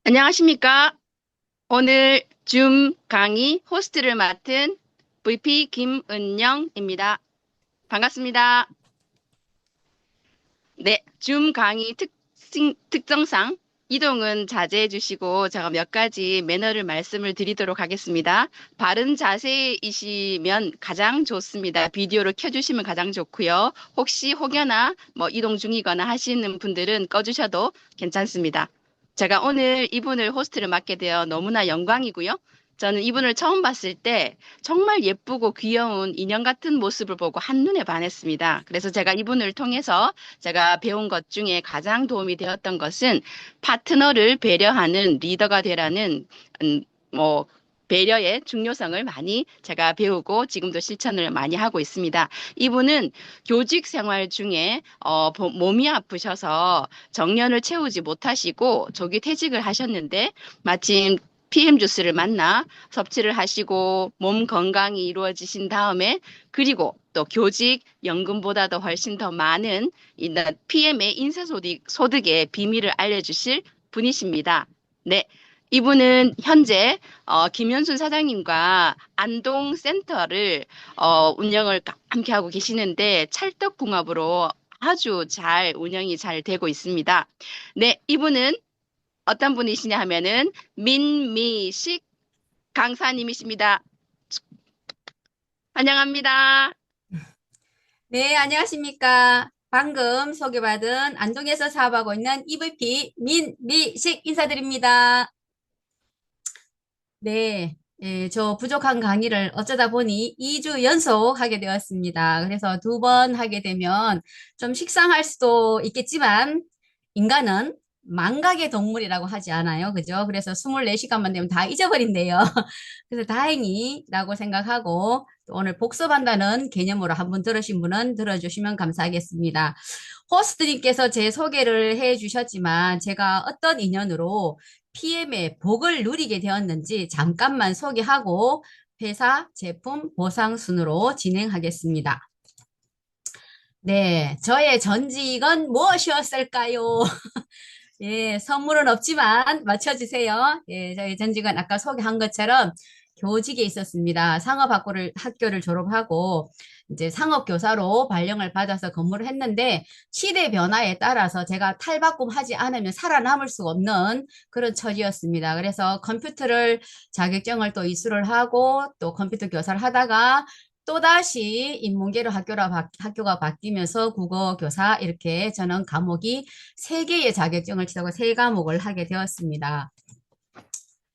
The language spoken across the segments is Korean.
안녕하십니까? 오늘 줌 강의 호스트를 맡은 VP 김은영입니다. 반갑습니다. 네, 줌 강의 특성상 이동은 자제해 주시고 제가 몇 가지 매너를 말씀을 드리도록 하겠습니다. 바른 자세이시면 가장 좋습니다. 비디오를 켜주시면 가장 좋고요. 혹시 혹여나 이동 중이거나 하시는 분들은 꺼주셔도 괜찮습니다. 제가 오늘 이분을 호스트를 맡게 되어 너무나 영광이고요. 저는 이분을 처음 봤을 때 정말 예쁘고 귀여운 인형 같은 모습을 보고 한눈에 반했습니다. 그래서 제가 이분을 통해서 제가 배운 것 중에 가장 도움이 되었던 것은 파트너를 배려하는 리더가 되라는 음, 뭐 배려의 중요성을 많이 제가 배우고 지금도 실천을 많이 하고 있습니다. 이분은 교직 생활 중에 몸이 아프셔서 정년을 채우지 못하시고 조기 퇴직을 하셨는데 마침 PM 주스를 만나 섭취를 하시고 몸 건강이 이루어지신 다음에 그리고 또 교직 연금보다도 훨씬 더 많은 PM의 인쇄소득의 비밀을 알려주실 분이십니다. 네. 이분은 현재 김현순 사장님과 안동센터를 운영을 함께 하고 계시는데 찰떡궁합으로 아주 잘 운영이 잘 되고 있습니다. 네, 이분은 어떤 분이시냐 하면은 민미식 강사님이십니다. 환영합니다. 네, 안녕하십니까. 방금 소개받은 안동에서 사업하고 있는 EVP 민미식 인사드립니다. 네, 저 부족한 강의를 어쩌다 보니 2주 연속 하게 되었습니다. 그래서 두 번 하게 되면 좀 식상할 수도 있겠지만 인간은 망각의 동물이라고 하지 않아요. 그죠? 그래서 24시간만 되면 다 잊어버린대요. 그래서 다행이라고 생각하고 또 오늘 복습한다는 개념으로 한번 들으신 분은 들어주시면 감사하겠습니다. 호스트님께서 제 소개를 해 주셨지만 제가 어떤 인연으로 PM의 복을 누리게 되었는지 잠깐만 소개하고 회사 제품 보상 순으로 진행하겠습니다. 네, 저의 전직은 무엇이었을까요? 예, 선물은 없지만 맞춰주세요. 예, 저희 전직은 아까 소개한 것처럼 교직에 있었습니다. 학교를 졸업하고 이제 상업교사로 발령을 받아서 근무를 했는데 시대 변화에 따라서 제가 탈바꿈하지 않으면 살아남을 수 없는 그런 처지였습니다. 그래서 컴퓨터를 자격증을 또 이수를 하고 또 컴퓨터 교사를 하다가 또다시 인문계로 학교가 바뀌면서 국어 교사 이렇게 저는 과목이 세 개의 자격증을 취하고 세 과목을 하게 되었습니다.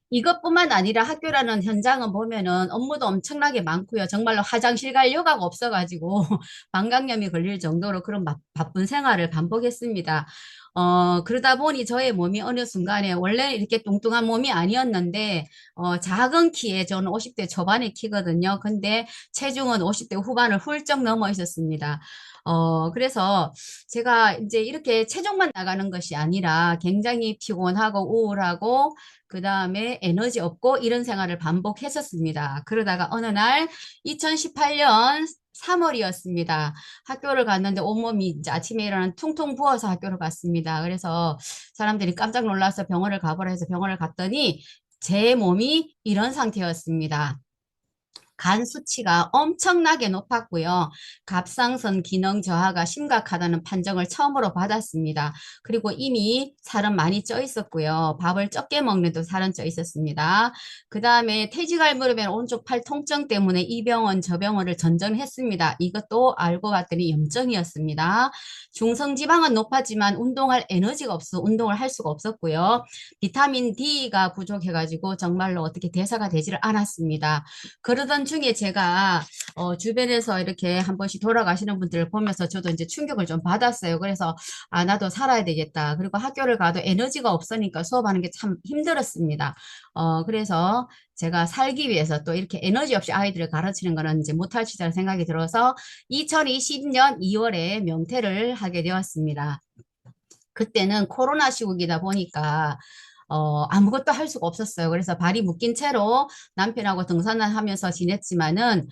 이것뿐만 아니라 학교라는 현장은 보면은 업무도 엄청나게 많고요. 정말로 화장실 갈 여가가 없어가지고 방광염이 걸릴 정도로 그런 바쁜 생활을 반복했습니다. 그러다 보니 저의 몸이 어느 순간에 원래 이렇게 뚱뚱한 몸이 아니었는데, 작은 키에 저는 50대 초반의 키거든요. 근데 체중은 50대 후반을 훌쩍 넘어 있었습니다. 그래서 제가 이제 이렇게 체중만 나가는 것이 아니라 굉장히 피곤하고 우울하고 그 다음에 에너지 없고 이런 생활을 반복했었습니다. 그러다가 어느 날 2018년 3월이었습니다. 학교를 갔는데 온몸이 이제 아침에 일어나면 퉁퉁 부어서 학교를 갔습니다. 그래서 사람들이 깜짝 놀라서 병원을 가보라 해서 병원을 갔더니 제 몸이 이런 상태였습니다. 간 수치가 엄청나게 높았고요. 갑상선 기능 저하가 심각하다는 판정을 처음으로 받았습니다. 그리고 이미 살은 많이 쪄 있었고요. 밥을 적게 먹는데도 살은 쪄 있었습니다. 그 다음에 퇴직할 무렵에 온쪽 팔 통증 때문에 이 병원 저 병원을 전전했습니다. 이것도 알고 봤더니 염증이었습니다. 중성지방은 높았지만 운동할 에너지가 없어 운동을 할 수가 없었고요. 비타민 D가 부족해가지고 정말로 어떻게 대사가 되지를 않았습니다. 그러던 중에 제가 주변에서 이렇게 한 번씩 돌아가시는 분들을 보면서 저도 이제 충격을 좀 받았어요. 그래서 아 나도 살아야 되겠다. 그리고 학교를 가도 에너지가 없으니까 수업하는 게 참 힘들었습니다. 그래서 제가 살기 위해서 또 이렇게 에너지 없이 아이들을 가르치는 거는 이제 못할 짓이라 생각이 들어서 2020년 2월에 명퇴를 하게 되었습니다. 그때는 코로나 시국이다 보니까 아무것도 할 수가 없었어요. 그래서 발이 묶인 채로 남편하고 등산을 하면서 지냈지만은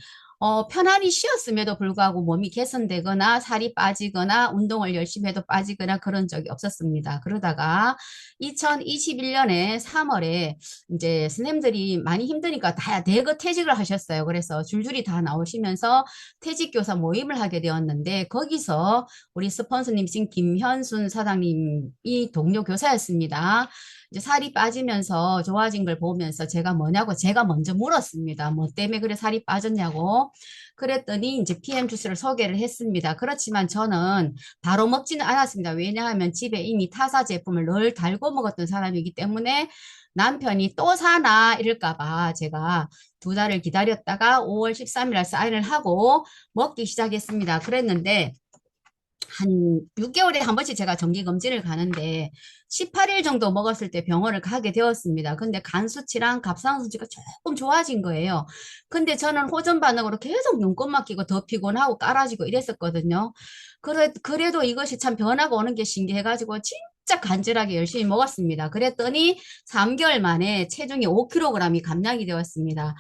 편안히 쉬었음에도 불구하고 몸이 개선되거나 살이 빠지거나 운동을 열심히 해도 빠지거나 그런 적이 없었습니다. 그러다가 2021년에 3월에 이제 선생님들이 많이 힘드니까 다 대거 퇴직을 하셨어요. 그래서 줄줄이 다 나오시면서 퇴직교사 모임을 하게 되었는데 거기서 우리 스폰서님이신 김현순 사장님이 동료 교사였습니다. 이제 살이 빠지면서 좋아진 걸 보면서 제가 뭐냐고 제가 먼저 물었습니다. 뭐 때문에 그래 살이 빠졌냐고. 그랬더니 이제 PM 주스를 소개를 했습니다. 그렇지만 저는 바로 먹지는 않았습니다. 왜냐하면 집에 이미 타사 제품을 늘 달고 먹었던 사람이기 때문에 남편이 또 사나 이럴까 봐 제가 2달을 기다렸다가 5월 13일 날 사인을 하고 먹기 시작했습니다. 그랬는데 한 6개월에 한 번씩 제가 정기 검진을 가는데 18일 정도 먹었을 때 병원을 가게 되었습니다. 근데 간 수치랑 갑상 수치가 조금 좋아진 거예요. 근데 저는 호전 반응으로 계속 눈곱만 끼고 더 피곤하고 깔아지고 이랬었거든요. 그래도 이것이 참 변화가 오는 게 신기해가지고 진짜 간절하게 열심히 먹었습니다. 그랬더니 3개월 만에 체중이 5kg이 감량이 되었습니다.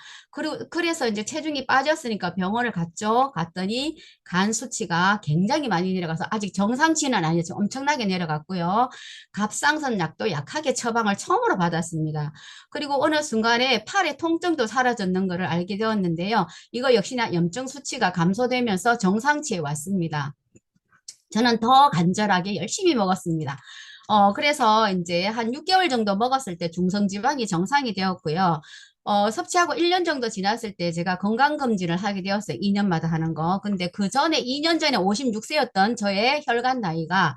그래서 이제 체중이 빠졌으니까 병원을 갔죠. 갔더니 간 수치가 굉장히 많이 내려가서 아직 정상치는 아니었지만 엄청나게 내려갔고요. 갑상선 약도 약하게 처방을 처음으로 받았습니다. 그리고 어느 순간에 팔의 통증도 사라졌는 것을 알게 되었는데요. 이거 역시나 염증 수치가 감소되면서 정상치에 왔습니다. 저는 더 간절하게 열심히 먹었습니다. 그래서 이제 한 6개월 정도 먹었을 때 중성지방이 정상이 되었고요. 섭취하고 1년 정도 지났을 때 제가 건강검진을 하게 되었어요. 2년마다 하는 거. 근데 그 전에 2년 전에 56세였던 저의 혈관 나이가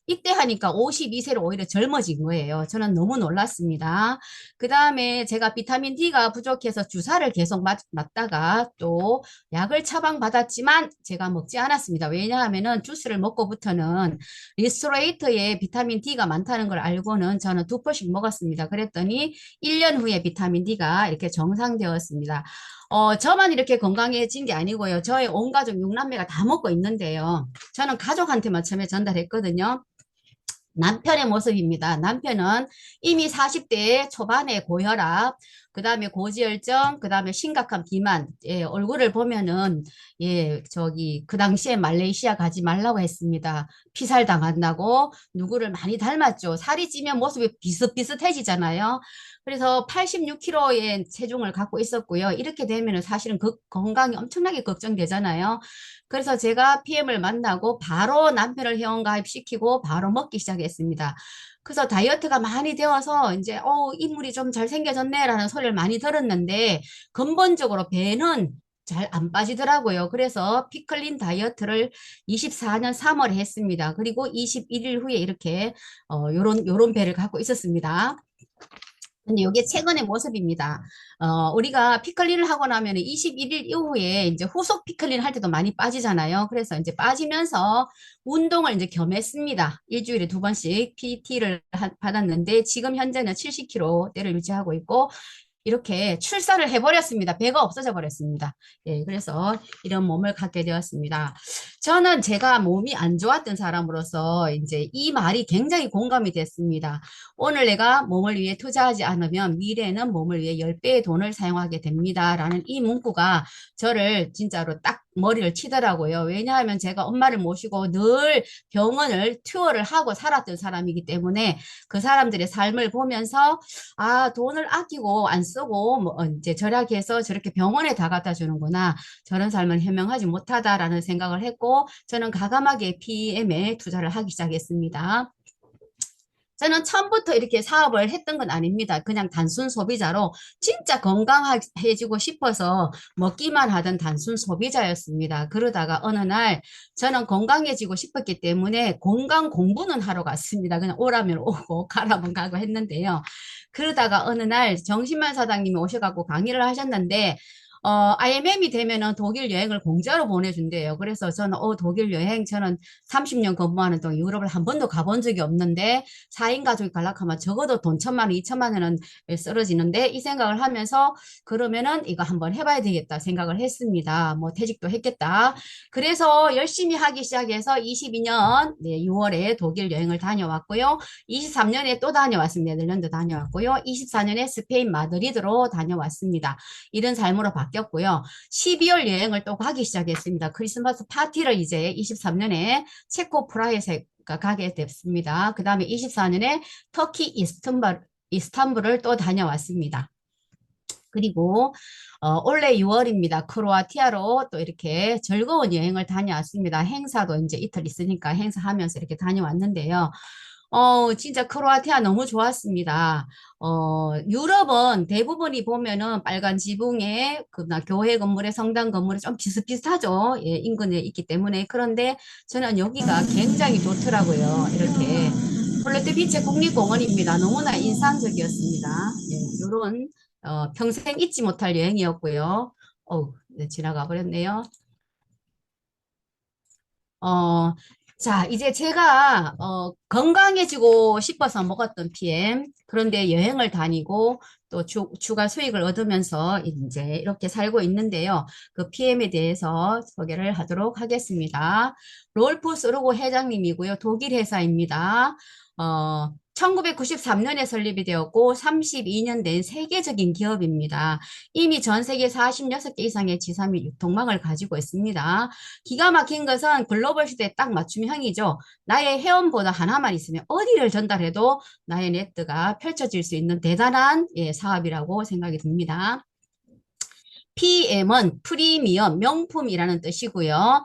이때 하니까 52세로 오히려 젊어진 거예요. 저는 너무 놀랐습니다. 그 다음에 제가 비타민 D가 부족해서 주사를 계속 맞다가 또 약을 처방받았지만 제가 먹지 않았습니다. 왜냐하면은 주스를 먹고부터는 리스토레이터에 비타민 D가 많다는 걸 알고는 저는 2포씩 먹었습니다. 그랬더니 1년 후에 비타민 D가 이렇게 정상되었습니다. 저만 이렇게 건강해진 게 아니고요. 저의 온 가족 6남매가 다 먹고 있는데요. 저는 가족한테만 처음에 전달했거든요. 남편의 모습입니다. 남편은 이미 40대 초반에 고혈압, 그 다음에 고지혈증, 그 다음에 심각한 비만, 예, 얼굴을 보면은, 예, 그 당시에 말레이시아 가지 말라고 했습니다. 피살 당한다고 누구를 많이 닮았죠. 살이 찌면 모습이 비슷비슷해지잖아요. 그래서 86kg의 체중을 갖고 있었고요. 이렇게 되면은 사실은 건강이 엄청나게 걱정되잖아요. 그래서 제가 PM을 만나고 바로 남편을 회원가입시키고 바로 먹기 시작했습니다. 그래서 다이어트가 많이 되어서 이제 인물이 좀 잘생겨졌네라는 소리를 많이 들었는데 근본적으로 배는 잘 안 빠지더라고요. 그래서 피클린 다이어트를 24년 3월에 했습니다. 그리고 21일 후에 이렇게 요런 배를 갖고 있었습니다. 근데 이게 최근의 모습입니다. 우리가 피클린을 하고 나면 21일 이후에 이제 후속 피클린 할 때도 많이 빠지잖아요. 그래서 이제 빠지면서 운동을 이제 겸했습니다. 일주일에 2번씩 PT를 받았는데 지금 현재는 70kg대를 유지하고 있고 이렇게 출산을 해버렸습니다. 배가 없어져 버렸습니다. 예, 그래서 이런 몸을 갖게 되었습니다. 저는 제가 몸이 안 좋았던 사람으로서 이제 이 말이 굉장히 공감이 됐습니다. 오늘 내가 몸을 위해 투자하지 않으면 미래는 몸을 위해 10배의 돈을 사용하게 됩니다. 라는 이 문구가 저를 진짜로 딱 머리를 치더라고요. 왜냐하면 제가 엄마를 모시고 늘 병원을 투어를 하고 살았던 사람이기 때문에 그 사람들의 삶을 보면서 돈을 아끼고 안 쓰고 뭐 이제 절약해서 저렇게 병원에 다 갖다 주는구나. 저런 삶은 현명하지 못하다라는 생각을 했고 저는 과감하게 PM에 투자를 하기 시작했습니다. 저는 처음부터 이렇게 사업을 했던 건 아닙니다. 그냥 단순 소비자로 진짜 건강해지고 싶어서 먹기만 하던 단순 소비자였습니다. 그러다가 어느 날 저는 건강해지고 싶었기 때문에 건강 공부는 하러 갔습니다. 그냥 오라면 오고 가라면 가고 했는데요. 그러다가 어느 날 정신만 사장님이 오셔갖고 강의를 하셨는데 IMM이 되면은 독일 여행을 공짜로 보내준대요. 그래서 저는, 독일 여행, 저는 30년 근무하는 동안 유럽을 한 번도 가본 적이 없는데, 4인 가족이 가려면 적어도 돈 1,000만 원, 2,000만 원은 쓰러지는데, 이 생각을 하면서, 그러면은 이거 한번 해봐야 되겠다 생각을 했습니다. 뭐 퇴직도 했겠다. 그래서 열심히 하기 시작해서 22년 6월에 독일 여행을 다녀왔고요. 23년에 또 다녀왔습니다. 네덜란드 다녀왔고요. 24년에 스페인 마드리드로 다녀왔습니다. 이런 삶으로 바뀌었고요. 12월 여행을 또 가기 시작했습니다. 크리스마스 파티를 이제 23년에 체코 프라하에 가게 됐습니다. 그 다음에 24년에 터키 이스탄불을 또 다녀왔습니다. 그리고 올해 6월입니다. 크로아티아로 또 이렇게 즐거운 여행을 다녀왔습니다. 행사도 이제 이틀 있으니까 행사하면서 이렇게 다녀왔는데요. 진짜 크로아티아 너무 좋았습니다. 유럽은 대부분이 보면은 빨간 지붕에 그나 교회 건물에 성당 건물이 좀 비슷비슷하죠. 예, 인근에 있기 때문에. 그런데 저는 여기가 굉장히 좋더라고요. 이렇게 폴레트 비체 국립공원입니다. 너무나 인상적이었습니다. 예, 이런 평생 잊지 못할 여행이었고요. 네, 지나가 버렸네요. 어, 자, 이제 제가 건강해지고 싶어서 먹었던 PM. 그런데 여행을 다니고 또 추가 수익을 얻으면서 이제 이렇게 살고 있는데요. 그 PM에 대해서 소개를 하도록 하겠습니다. 롤프 스루고 회장님이고요. 독일 회사입니다. 1993년에 설립이 되었고 32년 된 세계적인 기업입니다. 이미 전 세계 46개 이상의 지사 및 유통망을 가지고 있습니다. 기가 막힌 것은 글로벌 시대에 딱 맞춤형이죠. 나의 회원보다 하나만 있으면 어디를 전달해도 나의 네트가 펼쳐질 수 있는 대단한 사업이라고 생각이 듭니다. PM은 프리미엄, 명품이라는 뜻이고요.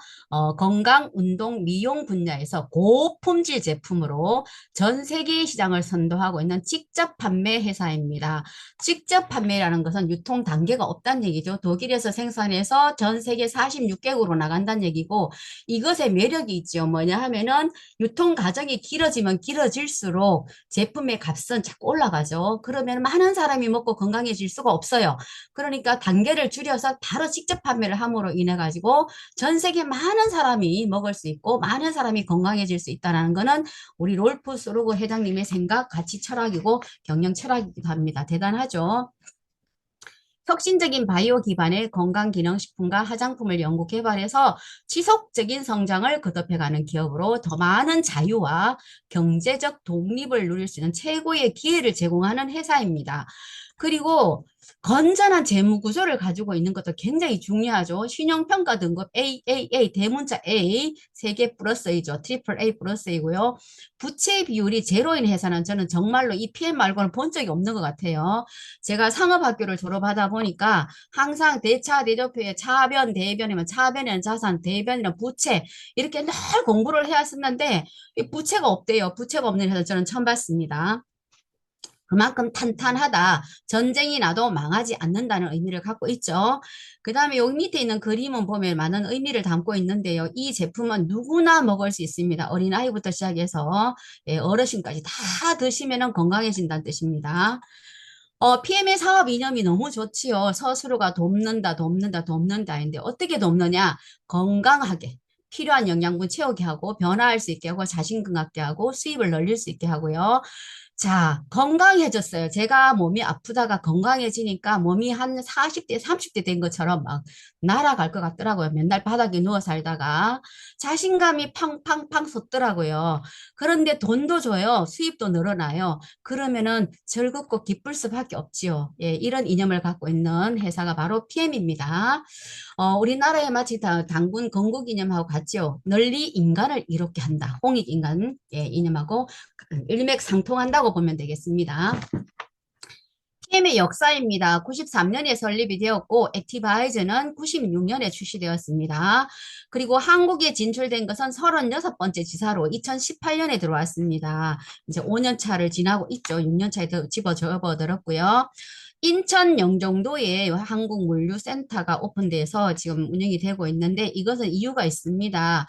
건강, 운동, 미용 분야에서 고품질 제품으로 전 세계 시장을 선도하고 있는 직접 판매 회사입니다. 직접 판매라는 것은 유통 단계가 없다는 얘기죠. 독일에서 생산해서 전 세계 46개국으로 나간다는 얘기고 이것의 매력이 있죠. 뭐냐 하면은 유통 과정이 길어지면 길어질수록 제품의 값은 자꾸 올라가죠. 그러면 많은 사람이 먹고 건강해질 수가 없어요. 그러니까 단계를 줄여서 바로 직접 판매를 함으로 인해 가지고 전 세계 많은 사람이 먹을 수 있고 많은 사람이 건강해질 수 있다는 것은 우리 롤프 소르고 회장님의 생각, 가치 철학이고 경영 철학이기도 합니다. 대단하죠. 혁신적인 바이오 기반의 건강기능식품과 화장품을 연구 개발해서 지속적인 성장을 거듭해가는 기업으로 더 많은 자유와 경제적 독립을 누릴 수 있는 최고의 기회를 제공하는 회사입니다. 그리고 건전한 재무 구조를 가지고 있는 것도 굉장히 중요하죠. 신용평가 등급 AAA, 대문자 A, 3개 플러스 A죠. 트리플 A 플러스 A고요. 부채 비율이 제로인 회사는 저는 정말로 이 PM 말고는 본 적이 없는 것 같아요. 제가 상업학교를 졸업하다 보니까 항상 대차, 대조표에 차변, 대변이면 차변이면 자산, 대변이면 부채 이렇게 늘 공부를 해왔었는데 이 부채가 없대요. 부채가 없는 회사 저는 처음 봤습니다. 그만큼 탄탄하다. 전쟁이 나도 망하지 않는다는 의미를 갖고 있죠. 그 다음에 여기 밑에 있는 그림은 보면 많은 의미를 담고 있는데요. 이 제품은 누구나 먹을 수 있습니다. 어린아이부터 시작해서 어르신까지 다 드시면 건강해진다는 뜻입니다. PM의 사업 이념이 너무 좋지요. 서술어가 돕는다, 돕는다, 돕는다인데 어떻게 돕느냐? 건강하게. 필요한 영양분 채우게 하고 변화할 수 있게 하고 자신감 갖게 하고 수입을 늘릴 수 있게 하고요. 자, 건강해졌어요. 제가 몸이 아프다가 건강해지니까 몸이 한 40대, 30대 된 것처럼 막 날아갈 것 같더라고요. 맨날 바닥에 누워 살다가 자신감이 팡팡팡 솟더라고요. 그런데 돈도 줘요. 수입도 늘어나요. 그러면은 즐겁고 기쁠 수밖에 없지요. 예, 이런 이념을 갖고 있는 회사가 바로 PM입니다. 우리나라에 마치 당군 건국 이념하고 같지요. 널리 인간을 이롭게 한다. 홍익 인간 이념하고 일맥상통한다고 보면 되겠습니다. PM의 역사입니다. 93년에 설립이 되었고 액티바이즈는 96년에 출시되었습니다. 그리고 한국에 진출된 것은 36번째 지사로 2018년에 들어왔습니다. 이제 5년 차를 지나고 있죠. 6년 차에 접어들었고요. 인천 영종도에 한국물류센터가 오픈돼서 지금 운영이 되고 있는데 이것은 이유가 있습니다.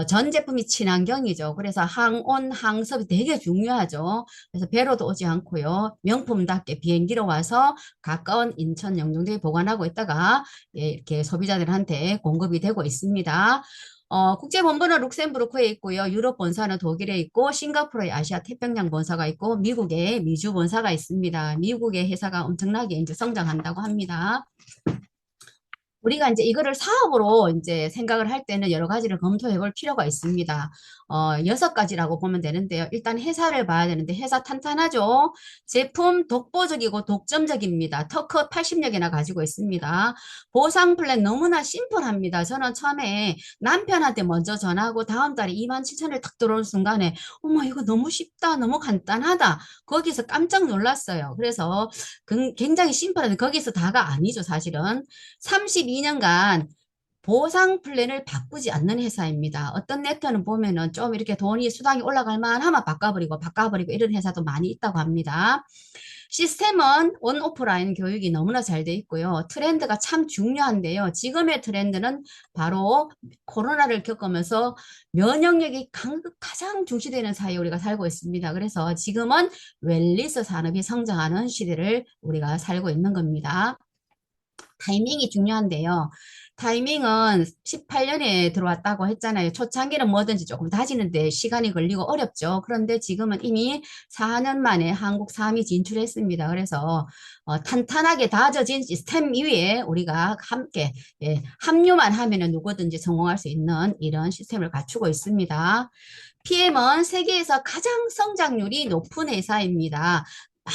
전 제품이 친환경이죠. 그래서 항온, 항섭이 되게 중요하죠. 그래서 배로도 오지 않고요. 명품답게 비행기로 와서 가까운 인천 영종도에 보관하고 있다가 이렇게 소비자들한테 공급이 되고 있습니다. 국제본부는 룩셈부르크에 있고요. 유럽 본사는 독일에 있고 싱가포르에 아시아 태평양 본사가 있고 미국에 미주 본사가 있습니다. 미국의 회사가 엄청나게 이제 성장한다고 합니다. 우리가 이제 이거를 사업으로 이제 생각을 할 때는 여러 가지를 검토해 볼 필요가 있습니다. 6가지라고 보면 되는데요. 일단 회사를 봐야 되는데 회사 탄탄하죠? 제품 독보적이고 독점적입니다. 터크 80여 개나 가지고 있습니다. 보상 플랜 너무나 심플합니다. 저는 처음에 남편한테 먼저 전화하고 다음 달에 27,000을 탁 들어오는 순간에 어머 이거 너무 쉽다. 너무 간단하다. 거기서 깜짝 놀랐어요. 그래서 굉장히 심플한데 거기서 다가 아니죠, 사실은. 32년간 보상 플랜을 바꾸지 않는 회사입니다. 어떤 네트워크는 보면은 좀 이렇게 돈이 수당이 올라갈 만하면 바꿔버리고 이런 회사도 많이 있다고 합니다. 시스템은 온 오프라인 교육이 너무나 잘 돼 있고요. 트렌드가 참 중요한데요. 지금의 트렌드는 바로 코로나를 겪으면서 면역력이 가장 중시되는 사회에 우리가 살고 있습니다. 그래서 지금은 웰니스 산업이 성장하는 시대를 우리가 살고 있는 겁니다. 타이밍이 중요한데요. 타이밍은 18년에 들어왔다고 했잖아요. 초창기는 뭐든지 조금 다지는데 시간이 걸리고 어렵죠. 그런데 지금은 이미 4년 만에 한국 3위 진출했습니다. 그래서 탄탄하게 다져진 시스템 위에 우리가 함께 합류만 하면 누구든지 성공할 수 있는 이런 시스템을 갖추고 있습니다. PM은 세계에서 가장 성장률이 높은 회사입니다.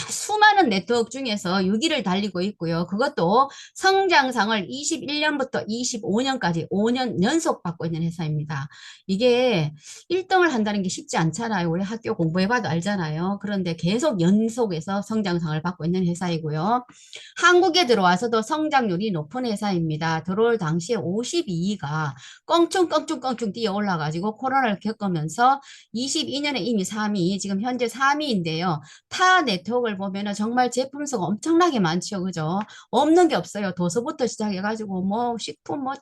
수많은 네트워크 중에서 6위를 달리고 있고요. 그것도 성장상을 21년부터 25년까지 5년 연속 받고 있는 회사입니다. 이게 1등을 한다는 게 쉽지 않잖아요. 우리 학교 공부해봐도 알잖아요. 그런데 계속 연속해서 성장상을 받고 있는 회사이고요. 한국에 들어와서도 성장률이 높은 회사입니다. 들어올 당시에 52위가 껑충 뛰어 올라가지고 코로나를 겪으면서 22년에 이미 3위, 지금 현재 3위인데요. 타 네트워크를 보면은 정말 제품 수가 엄청나게 많죠. 그죠? 없는 게 없어요. 도서부터 시작해가지고 뭐 식품 뭐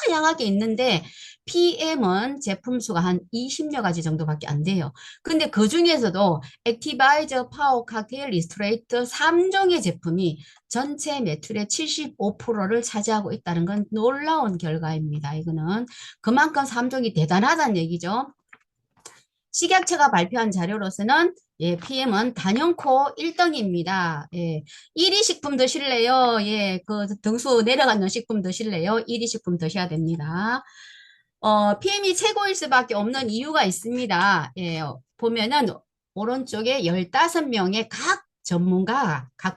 다양하게 있는데 PM은 제품 수가 한 20여 가지 정도밖에 안 돼요. 근데 그 중에서도 액티바이저, 파워, 칵테일, 리스토레이트 3종의 제품이 전체 매출의 75%를 차지하고 있다는 건 놀라운 결과입니다. 이거는 그만큼 3종이 대단하다는 얘기죠. 식약처가 발표한 자료로서는 PM은 단연코 1등입니다. 1위 식품 드실래요? 그 등수 내려가는 식품 드실래요? 1위 식품 드셔야 됩니다. PM이 최고일 수밖에 없는 이유가 있습니다. 보면은 오른쪽에 15명의 각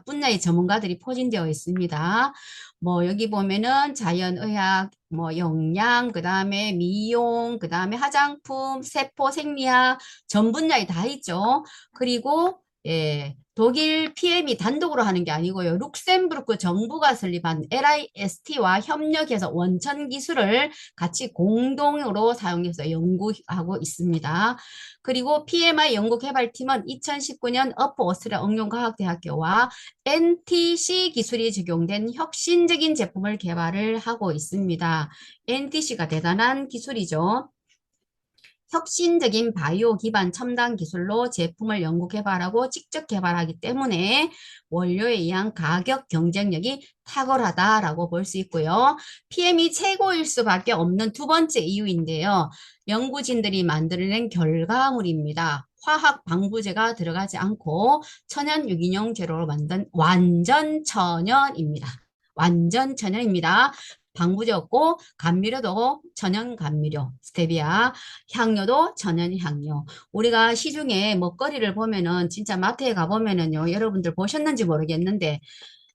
분야의 전문가들이 포진되어 있습니다. 뭐 여기 보면은 자연의학, 뭐 영양, 그 다음에 미용, 그 다음에 화장품, 세포, 생리학 전 분야에 다 있죠. 그리고 독일 PM이 단독으로 하는 게 아니고요. 룩셈부르크 정부가 설립한 LIST와 협력해서 원천 기술을 같이 공동으로 사용해서 연구하고 있습니다. 그리고 PMI 연구개발팀은 2019년 어프 오스트리아 응용과학대학교와 NTC 기술이 적용된 혁신적인 제품을 개발을 하고 있습니다. NTC가 대단한 기술이죠. 혁신적인 바이오 기반 첨단 기술로 제품을 연구 개발하고 직접 개발하기 때문에 원료에 의한 가격 경쟁력이 탁월하다라고 볼 수 있고요. PM이 최고일 수밖에 없는 두 번째 이유인데요. 연구진들이 만들어낸 결과물입니다. 화학 방부제가 들어가지 않고 천연 유기농 재료로 만든 완전 천연입니다. 완전 천연입니다. 방부제 없고 감미료도 천연 감미료, 스테비아, 향료도 천연 향료. 우리가 시중에 먹거리를 보면은 진짜 마트에 가보면은요, 여러분들 보셨는지 모르겠는데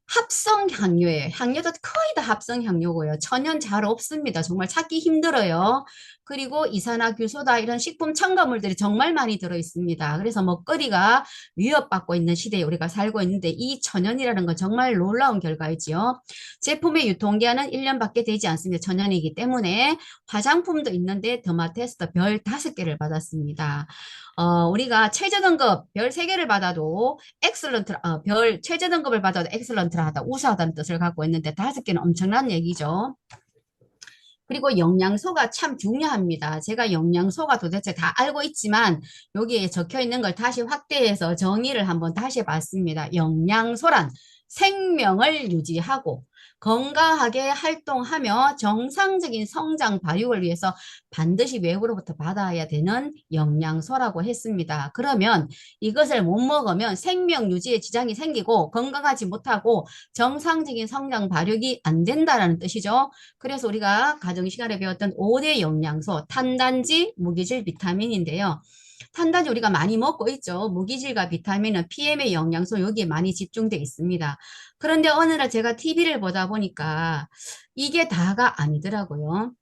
합성 향료예요. 향료도 거의 다 합성 향료고요. 천연 잘 없습니다. 정말 찾기 힘들어요. 그리고 이산화규소다 이런 식품 첨가물들이 정말 많이 들어 있습니다. 그래서 먹거리가 위협받고 있는 시대에 우리가 살고 있는데 이 천연이라는 건 정말 놀라운 결과이지요. 제품의 유통기한은 1년밖에 되지 않습니다. 천연이기 때문에 화장품도 있는데 더마테스트 별 5개를 받았습니다. 우리가 최저등급 별 3개를 받아도 엑셀런트, 최저등급을 받아도 엑셀런트하다, 우수하다는 뜻을 갖고 있는데 5개는 엄청난 얘기죠. 그리고 영양소가 참 중요합니다. 제가 영양소가 도대체 다 알고 있지만 여기에 적혀 있는 걸 다시 확대해서 정의를 한번 다시 해봤습니다. 영양소란 생명을 유지하고 건강하게 활동하며 정상적인 성장 발육을 위해서 반드시 외부로부터 받아야 되는 영양소라고 했습니다. 그러면 이것을 못 먹으면 생명 유지에 지장이 생기고 건강하지 못하고 정상적인 성장 발육이 안 된다라는 뜻이죠. 그래서 우리가 가정 시간에 배웠던 5대 영양소, 탄단지, 무기질, 비타민인데요. 탄단지 우리가 많이 먹고 있죠. 무기질과 비타민은 PM의 영양소 여기에 많이 집중되어 있습니다. 그런데 어느 날 제가 TV를 보다 보니까 이게 다가 아니더라고요.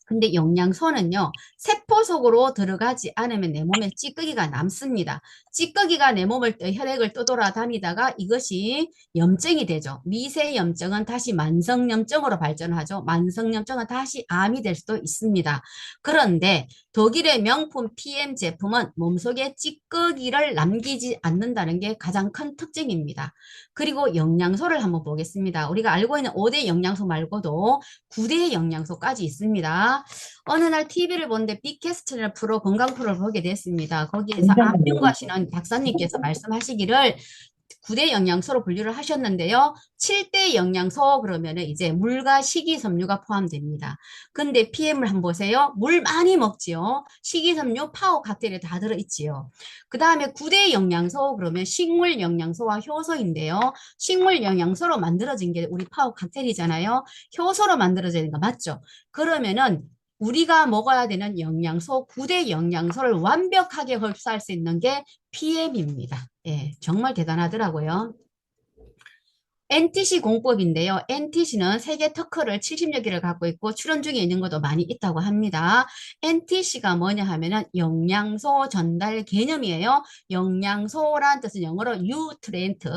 근데 영양소는요, 세포 속으로 들어가지 않으면 내 몸에 찌꺼기가 남습니다. 찌꺼기가 내 몸을 혈액을 떠돌아다니다가 이것이 염증이 되죠. 미세염증은 다시 만성염증으로 발전하죠. 만성염증은 다시 암이 될 수도 있습니다. 그런데 독일의 명품 PM 제품은 몸속에 찌꺼기를 남기지 않는다는 게 가장 큰 특징입니다. 그리고 영양소를 한번 보겠습니다. 우리가 알고 있는 5대 영양소 말고도 9대 영양소까지 있습니다. 어느 날 TV를 보는데 빅캐스트라는 프로 건강 프로를 보게 됐습니다. 거기에서 안병과시는 박사님께서 말씀하시기를 9대 영양소로 분류를 하셨는데요. 7대 영양소 그러면은 이제 물과 식이섬유가 포함됩니다. 근데 PM을 한번 보세요. 물 많이 먹지요. 식이섬유, 파워 칵테일에 다 들어있지요. 그 다음에 9대 영양소 그러면 식물 영양소와 효소인데요. 식물 영양소로 만들어진 게 우리 파워 칵테일이잖아요. 효소로 만들어진 거 맞죠? 그러면은 우리가 먹어야 되는 영양소, 9대 영양소를 완벽하게 흡수할 수 있는 게 PM입니다. 예, 정말 대단하더라고요. NTC 공법인데요. NTC는 세계 특허를 70여 개를 갖고 있고 출원 중에 있는 것도 많이 있다고 합니다. NTC가 뭐냐 하면은 영양소 전달 개념이에요. 영양소란 뜻은 영어로 뉴트렌트,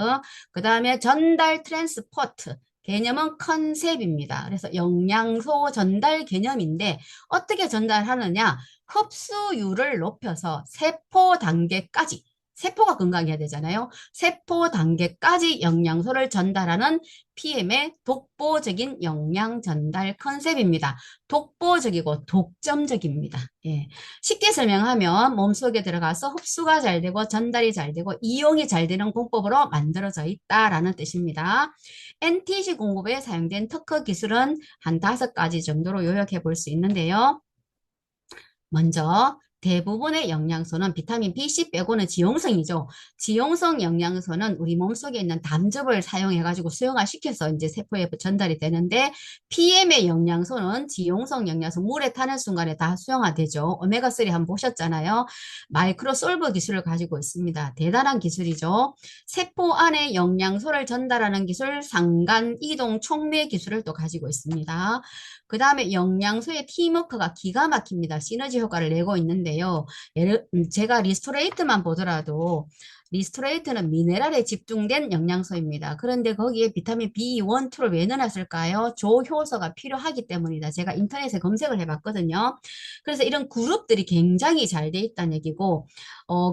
그 다음에 전달 트랜스포트, 개념은 컨셉입니다. 그래서 영양소 전달 개념인데 어떻게 전달하느냐? 흡수율을 높여서 세포 단계까지 세포가 건강해야 되잖아요. 세포 단계까지 영양소를 전달하는 PM의 독보적인 영양 전달 컨셉입니다. 독보적이고 독점적입니다. 예. 쉽게 설명하면 몸속에 들어가서 흡수가 잘 되고 전달이 잘 되고 이용이 잘 되는 공법으로 만들어져 있다라는 뜻입니다. NTC 공급에 사용된 특허 기술은 한 5가지 정도로 요약해 볼 수 있는데요. 먼저 대부분의 영양소는 비타민 B, C 빼고는 지용성이죠. 지용성 영양소는 우리 몸속에 있는 담즙을 사용해가지고 수용화시켜서 이제 세포에 전달이 되는데 PM의 영양소는 지용성 영양소 물에 타는 순간에 다 수용화되죠. 오메가3 한번 보셨잖아요. 마이크로솔브 기술을 가지고 있습니다. 대단한 기술이죠. 세포 안에 영양소를 전달하는 기술, 상간 이동 촉매 기술을 또 가지고 있습니다. 그 다음에 영양소의 팀워크가 기가 막힙니다. 시너지 효과를 내고 있는데요. 제가 리스토레이트만 보더라도 리스토레이트는 미네랄에 집중된 영양소입니다. 그런데 거기에 비타민 B1, 2를 왜 넣어놨을까요? 조효소가 필요하기 때문이다. 제가 인터넷에 검색을 해봤거든요. 그래서 이런 그룹들이 굉장히 잘 돼 있다는 얘기고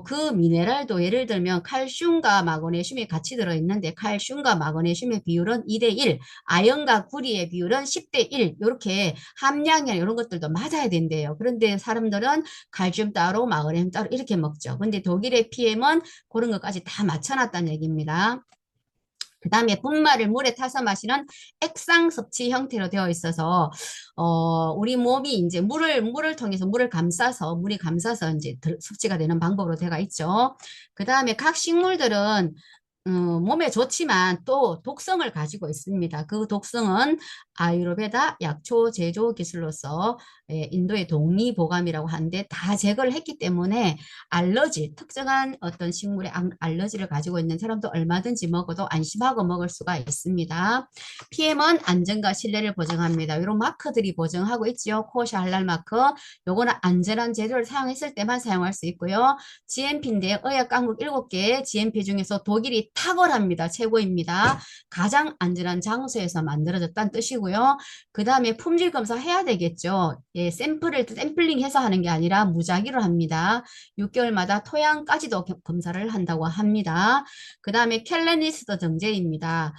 그 미네랄도 예를 들면 칼슘과 마그네슘이 같이 들어있는데 칼슘과 마그네슘의 비율은 2대1, 아연과 구리의 비율은 10대1 이렇게 함량이나 이런 것들도 맞아야 된대요. 그런데 사람들은 칼슘 따로 마그네슘 따로 이렇게 먹죠. 근데 독일의 PM은 그런 것까지 다 맞춰놨다는 얘기입니다. 그 다음에 분말을 물에 타서 마시는 액상 섭취 형태로 되어 있어서 우리 몸이 이제 물을 통해서 물이 감싸서 이제 섭취가 되는 방법으로 되어 있죠. 그 다음에 각 식물들은 몸에 좋지만 또 독성을 가지고 있습니다. 그 독성은 아유르베다 약초 제조 기술로서 인도의 독리보감이라고 하는데 다 제거를 했기 때문에 알러지, 특정한 어떤 식물에 알러지를 가지고 있는 사람도 얼마든지 먹어도 안심하고 먹을 수가 있습니다. PM은 안전과 신뢰를 보증합니다. 이런 마크들이 보증하고 있지요. 코샤 할랄 마크. 요거는 안전한 재료를 사용했을 때만 사용할 수 있고요. GMP인데 의약 강국 7개 GMP 중에서 독일이 탁월합니다. 최고입니다. 가장 안전한 장소에서 만들어졌다는 뜻이고요. 그 다음에 품질 검사 해야 되겠죠. 예, 샘플링해서 하는 게 아니라 무작위로 합니다. 6개월마다 토양까지도 검사를 한다고 합니다. 그 다음에 캘레니스트 정제입니다.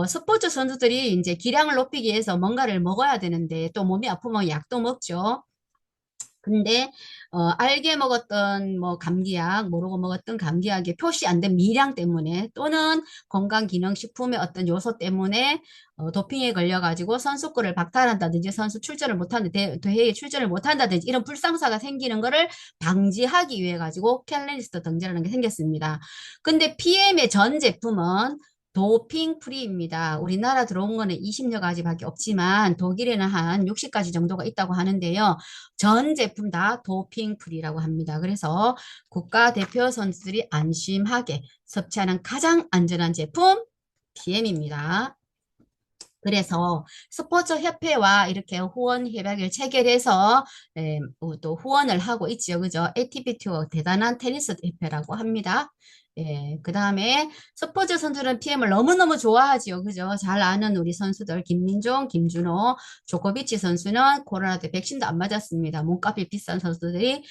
스포츠 선수들이 이제 기량을 높이기 위해서 뭔가를 먹어야 되는데 또 몸이 아프면 약도 먹죠. 근데 알게 먹었던 뭐 감기약, 모르고 먹었던 감기약이 표시 안 된 미량 때문에 또는 건강기능식품의 어떤 요소 때문에 도핑에 걸려가지고 선수권을 박탈한다든지 선수 출전을 못하는 대회에 출전을 못한다든지 이런 불상사가 생기는 거를 방지하기 위해 가지고 캘리스트 등재라는 게 생겼습니다. 근데 PM의 전 제품은 도핑 프리입니다. 우리나라 들어온 거는 20여 가지밖에 없지만 독일에는 한 60가지 정도가 있다고 하는데요. 전 제품 다 도핑 프리라고 합니다. 그래서 국가대표 선수들이 안심하게 섭취하는 가장 안전한 제품 PM입니다. 그래서 스포츠 협회와 이렇게 후원 협약을 체결해서 또 후원을 하고 있죠. 그죠? 액티비티와 대단한 테니스 협회라고 합니다. 그 다음에 스포츠 선수는 PM을 너무너무 좋아하지요. 그죠? 잘 아는 우리 선수들 김민종, 김준호, 조코비치 선수는 코로나 때 백신도 안 맞았습니다. 몸값이 비싼 선수들이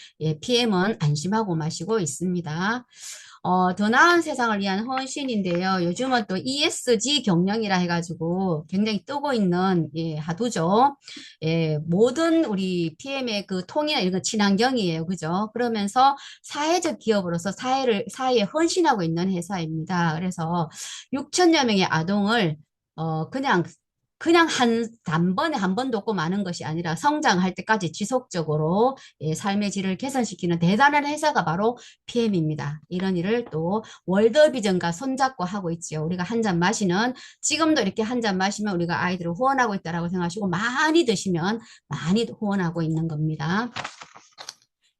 PM은 안심하고 마시고 있습니다. 더 나은 세상을 위한 헌신인데요. 요즘은 또 ESG 경영이라 해가지고 굉장히 뜨고 있는 하도죠. 모든 우리 PM의 그 통이나 이런 거 친환경이에요. 그죠? 그러면서 사회적 기업으로서 사회에 헌신하고 있는 회사입니다. 그래서 6천여 명의 아동을 그냥 단번에 한 번도 없고 마는 것이 아니라 성장할 때까지 지속적으로 삶의 질을 개선시키는 대단한 회사가 바로 PM입니다. 이런 일을 또 월드비전과 손잡고 하고 있죠. 우리가 한 잔 마시는, 지금도 이렇게 한 잔 마시면 우리가 아이들을 후원하고 있다라고 생각하시고 많이 드시면 많이 후원하고 있는 겁니다.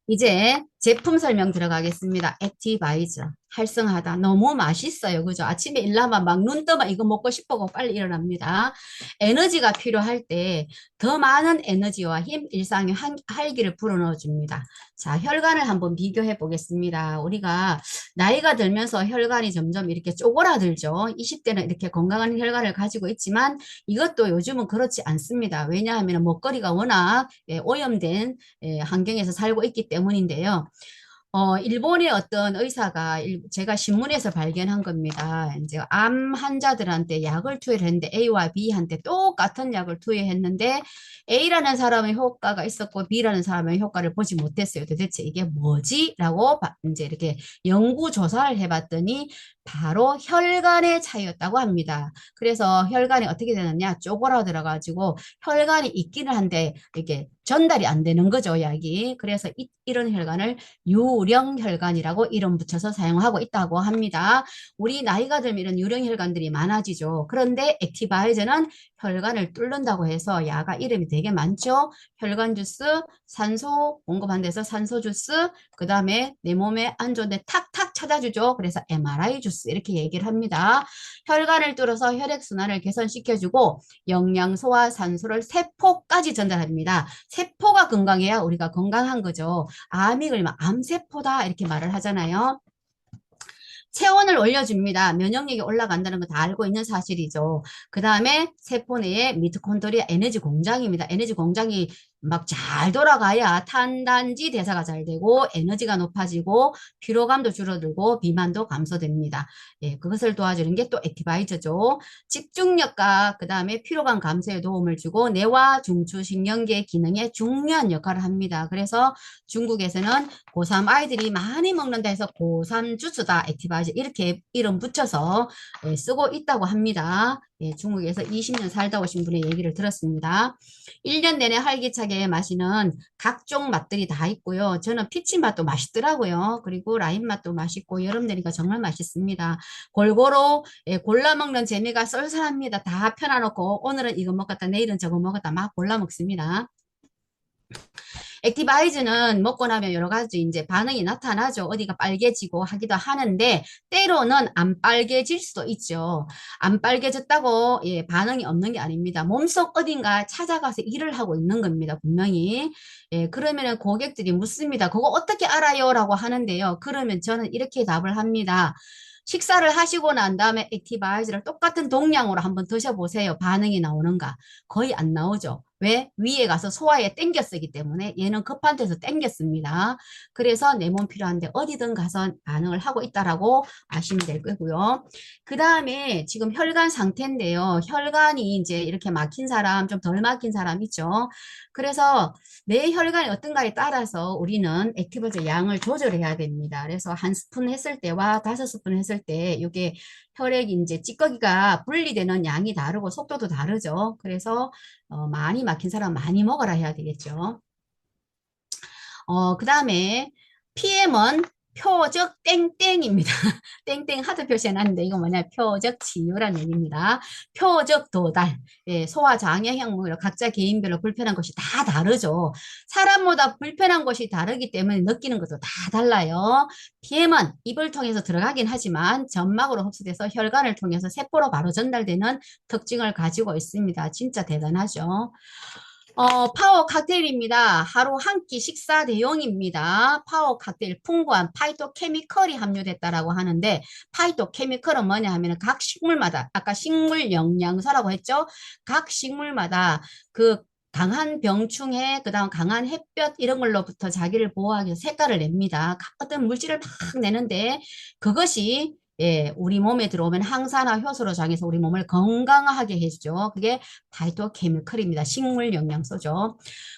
이제 제품 설명 들어가겠습니다. 액티바이저. 활성하다. 너무 맛있어요. 그죠? 아침에 일어나면 막 눈 뜨면 이거 먹고 싶어고 빨리 일어납니다. 에너지가 필요할 때 더 많은 에너지와 힘, 일상의 활기를 불어넣어 줍니다. 자, 혈관을 한번 비교해 보겠습니다. 우리가 나이가 들면서 혈관이 점점 이렇게 쪼그라들죠. 20대는 이렇게 건강한 혈관을 가지고 있지만 이것도 요즘은 그렇지 않습니다. 왜냐하면 먹거리가 워낙 오염된 환경에서 살고 있기 때문인데요. 일본의 어떤 의사가 제가 신문에서 발견한 겁니다. 이제 암 환자들한테 약을 투여를 했는데 A와 B한테 똑같은 약을 투여했는데 A라는 사람의 효과가 있었고 B라는 사람의 효과를 보지 못했어요. 도대체 이게 뭐지? 라고 이제 이렇게 연구 조사를 해봤더니 바로 혈관의 차이였다고 합니다. 그래서 혈관이 어떻게 되느냐? 쪼그라들어 가지고 혈관이 있기는 한데 이게 전달이 안 되는 거죠, 약이. 그래서 이런 혈관을 유령혈관이라고 이름 붙여서 사용하고 있다고 합니다. 우리 나이가 들면 이런 유령혈관들이 많아지죠. 그런데 액티바이저는 혈관을 뚫는다고 해서 약가 이름이 되게 많죠. 혈관 주스, 산소 공급한 데서 산소 주스, 그 다음에 내 몸에 안 좋은데 탁탁 찾아주죠. 그래서 MRI 주스 이렇게 얘기를 합니다. 혈관을 뚫어서 혈액순환을 개선시켜주고 영양소와 산소를 세포까지 전달합니다. 세포가 건강해야 우리가 건강한 거죠. 암이 걸리면 암세포다 이렇게 말을 하잖아요. 체온을 올려줍니다. 면역력이 올라간다는 거 다 알고 있는 사실이죠. 그 다음에 세포 내에 미토콘드리아 에너지 공장입니다. 에너지 공장이 막 잘 돌아가야 탄단지 대사가 잘 되고 에너지가 높아지고 피로감도 줄어들고 비만도 감소됩니다. 그것을 도와주는 게 또 액티바이저죠. 집중력과 그 다음에 피로감 감소에 도움을 주고 뇌와 중추신경계 기능에 중요한 역할을 합니다. 그래서 중국에서는 고3 아이들이 많이 먹는다 해서 고3 주스다 액티바이저 이렇게 이름 붙여서 쓰고 있다고 합니다. 중국에서 20년 살다 오신 분의 얘기를 들었습니다. 1년 내내 활기차게 마시는 각종 맛들이 다 있고요. 저는 피치 맛도 맛있더라고요. 그리고 라임 맛도 맛있고 여름 되니까 정말 맛있습니다. 골고루 골라 먹는 재미가 쏠쏠합니다. 다 펴놔놓고 오늘은 이거 먹었다 내일은 저거 먹었다 막 골라 먹습니다. 액티바이즈는 먹고 나면 여러 가지 이제 반응이 나타나죠. 어디가 빨개지고 하기도 하는데 때로는 안 빨개질 수도 있죠. 안 빨개졌다고 반응이 없는 게 아닙니다. 몸속 어딘가 찾아가서 일을 하고 있는 겁니다. 분명히. 그러면은 고객들이 묻습니다. 그거 어떻게 알아요? 라고 하는데요. 그러면 저는 이렇게 답을 합니다. 식사를 하시고 난 다음에 액티바이즈를 똑같은 동량으로 한번 드셔보세요. 반응이 나오는가? 거의 안 나오죠. 왜? 위에 가서 소화에 땡겨 쓰기 때문에 얘는 급한 데서 땡겼습니다. 그래서 내 몸 필요한데 어디든 가서 반응을 하고 있다라고 아시면 될 거고요. 그 다음에 지금 혈관 상태인데요. 혈관이 이제 이렇게 막힌 사람, 좀 덜 막힌 사람 있죠. 그래서 내 혈관이 어떤가에 따라서 우리는 액티버즈 양을 조절해야 됩니다. 그래서 한 스푼 했을 때와 5스푼 했을 때 이게 혈액 이제 찌꺼기가 분리되는 양이 다르고 속도도 다르죠. 그래서 많이 막힌 사람 많이 먹어라 해야 되겠죠. 그 다음에 PM은 표적 땡땡입니다. 땡땡 하트 표시해놨는데 이거 뭐냐 표적 치유라는 얘기입니다. 표적 도달. 예, 소화 장애 항목으로 각자 개인별로 불편한 것이 다 다르죠. 사람마다 불편한 것이 다르기 때문에 느끼는 것도 다 달라요. PM은 입을 통해서 들어가긴 하지만 점막으로 흡수돼서 혈관을 통해서 세포로 바로 전달되는 특징을 가지고 있습니다. 진짜 대단하죠. 파워 칵테일입니다. 하루 한 끼 식사 대용입니다. 파워 칵테일 풍부한 파이토케미컬이 함유됐다라고 하는데 파이토케미컬은 뭐냐 하면 각 식물마다 아까 식물 영양소라고 했죠. 각 식물마다 그 강한 병충해, 그다음 강한 햇볕 이런 걸로부터 자기를 보호하기 위해서 색깔을 냅니다. 어떤 물질을 막 내는데 그것이 예, 우리 몸에 들어오면 항산화 효소로 작용해서 우리 몸을 건강하게 해주죠. 그게 파이토케미컬입니다. 식물 영양소죠.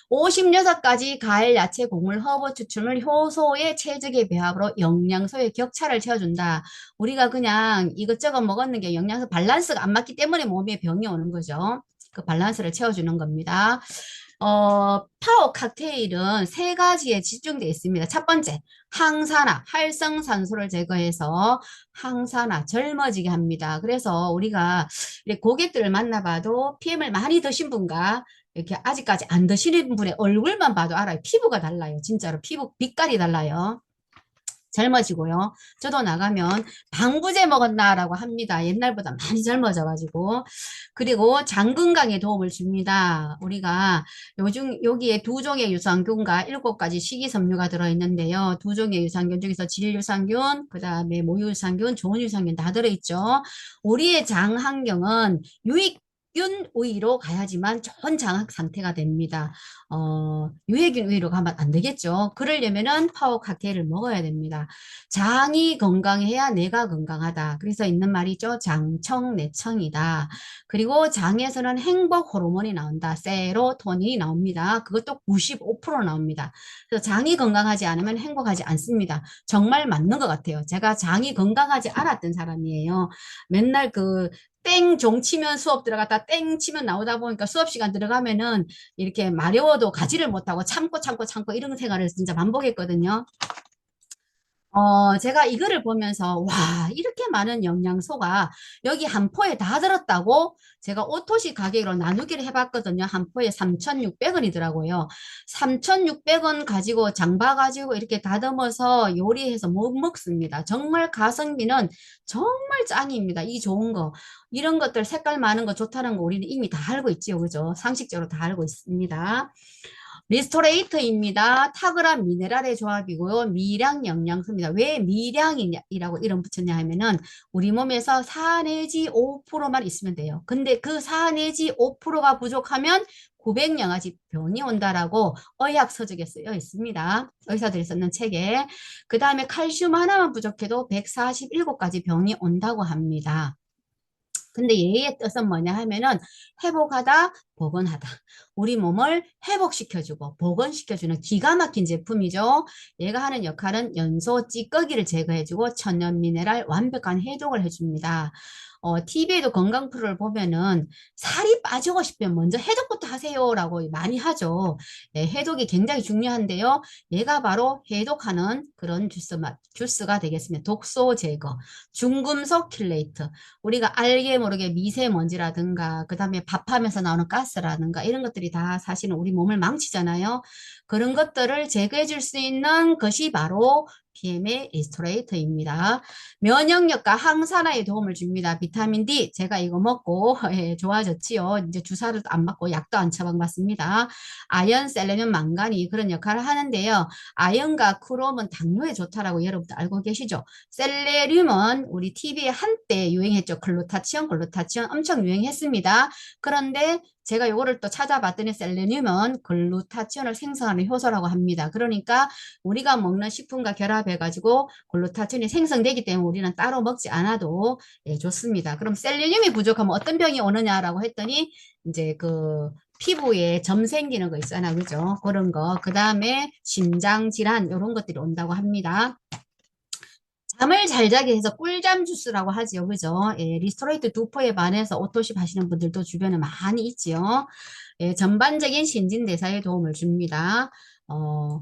56가지 과일, 야채, 곡물, 허브 추출물, 효소의 체적의 배합으로 영양소의 격차를 채워준다. 우리가 그냥 이것저것 먹었는 게 영양소 밸런스가 안 맞기 때문에 몸에 병이 오는 거죠. 그 밸런스를 채워주는 겁니다. 파워 칵테일은 3가지에 집중되어 있습니다. 첫 번째, 항산화, 활성산소를 제거해서 항산화, 젊어지게 합니다. 그래서 우리가 고객들을 만나봐도 PM을 많이 드신 분과 이렇게 아직까지 안 드시는 분의 얼굴만 봐도 알아요. 피부가 달라요. 진짜로 피부 빛깔이 달라요. 젊어지고요. 저도 나가면 방부제 먹었나라고 합니다. 옛날보다 많이 젊어져가지고. 그리고 장 건강에 도움을 줍니다. 우리가 요즘 여기에 2종의 유산균과 7가지 식이섬유가 들어있는데요. 2종의 유산균 중에서 질유산균, 그 다음에 모유유산균, 좋은 유산균 다 들어있죠. 우리의 장 환경은 유익균 우위로 가야지만 좋은 장악 상태가 됩니다. 유해균 위로 가면 안 되겠죠. 그러려면은 파워 칵테일을 먹어야 됩니다. 장이 건강해야 내가 건강하다. 그래서 있는 말이죠. 장청, 내청이다. 그리고 장에서는 행복 호르몬이 나온다. 세로토닌이 나옵니다. 그것도 95% 나옵니다. 그래서 장이 건강하지 않으면 행복하지 않습니다. 정말 맞는 것 같아요. 제가 장이 건강하지 않았던 사람이에요. 맨날 땡 종 치면 수업 들어갔다 땡 치면 나오다 보니까 수업 시간 들어가면은 이렇게 마려워도 가지를 못하고 참고 이런 생활을 진짜 반복했거든요. 제가 이거를 보면서, 와, 이렇게 많은 영양소가 여기 한 포에 다 들었다고 제가 오토시 가격으로 나누기를 해봤거든요. 한 포에 3,600원이더라고요. 3,600원 가지고 장봐가지고 이렇게 다듬어서 요리해서 못 먹습니다. 정말 가성비는 정말 짱입니다. 이 좋은 거. 이런 것들 색깔 많은 거 좋다는 거 우리는 이미 다 알고 있지요. 그죠? 상식적으로 다 알고 있습니다. 리스토레이트입니다. 탁월한 미네랄의 조합이고요. 미량 영양소입니다. 왜 미량이라고 이름 붙였냐 하면은 우리 몸에서 4 내지 5%만 있으면 돼요. 근데 그 4 내지 5%가 부족하면 900영아지 병이 온다라고 의학 서적에 쓰여 있습니다. 의사들이 썼는 책에. 그 다음에 칼슘 하나만 부족해도 147가지 병이 온다고 합니다. 근데 얘의 뜻은 뭐냐 하면은 회복하다, 복원하다. 우리 몸을 회복시켜주고 복원시켜주는 기가 막힌 제품이죠. 얘가 하는 역할은 연소 찌꺼기를 제거해주고 천연 미네랄 완벽한 해독을 해줍니다. TV에도 건강 프로를 보면은 살이 빠지고 싶으면 먼저 해독부터 하세요라고 많이 하죠. 예, 해독이 굉장히 중요한데요. 얘가 바로 해독하는 그런 주스가 되겠습니다. 독소 제거, 중금속 킬레이트, 우리가 알게 모르게 미세먼지라든가 그 다음에 밥하면서 나오는 가스라든가 이런 것들이 다 사실은 우리 몸을 망치잖아요. 그런 것들을 제거해 줄 수 있는 것이 바로 PM의 리스토레이터입니다. 면역력과 항산화에 도움을 줍니다. 비타민 D 제가 이거 먹고 예, 좋아졌지요. 이제 주사도 안 맞고 약도 안 처방받습니다. 아연, 셀레늄, 망간이 그런 역할을 하는데요. 아연과 크롬은 당뇨에 좋다라고 여러분들 알고 계시죠? 셀레늄은 우리 TV에 한때 유행했죠. 글루타치온 엄청 유행했습니다. 그런데 제가 요거를 또 찾아봤더니 셀레늄은 글루타치온을 생성하는 효소라고 합니다. 그러니까 우리가 먹는 식품과 결합해가지고 글루타치온이 생성되기 때문에 우리는 따로 먹지 않아도 예, 좋습니다. 그럼 셀레늄이 부족하면 어떤 병이 오느냐라고 했더니 이제 그 피부에 점 생기는 거 있잖아, 그죠? 그런 거. 그 다음에 심장 질환 이런 것들이 온다고 합니다. 잠을 잘 자게 해서 꿀잠 주스라고 하지요. 그죠? 예, 리스토레이트 두포에 반해서 오토십 하시는 분들도 주변에 많이 있지요. 예, 전반적인 신진대사에 도움을 줍니다. 어,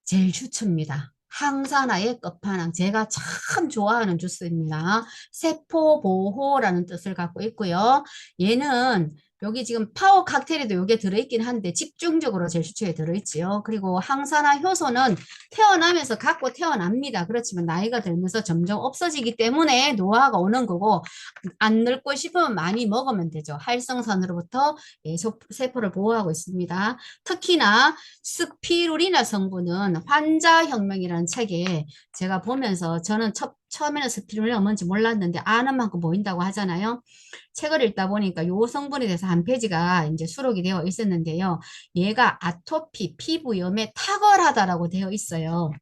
제일 추천입니다. 항산화의 끝판왕. 제가 참 좋아하는 주스입니다. 세포보호라는 뜻을 갖고 있고요. 얘는 여기 지금 파워 칵테일에도 이게 들어있긴 한데 집중적으로 젤슈초에 들어있지요. 그리고 항산화 효소는 태어나면서 갖고 태어납니다. 그렇지만 나이가 들면서 점점 없어지기 때문에 노화가 오는 거고 안 늙고 싶으면 많이 먹으면 되죠. 활성산으로부터 예, 세포를 보호하고 있습니다. 특히나 스피루리나 성분은 환자혁명이라는 책에 제가 보면서 저는 처음에는 스피루리가 뭔지 몰랐는데 아는 만큼 보인다고 하잖아요. 책을 읽다 보니까 요 성분에 대해서 한 페이지가 이제 수록이 되어 있었는데요. 얘가 아토피, 피부염에 탁월하다라고 되어 있어요.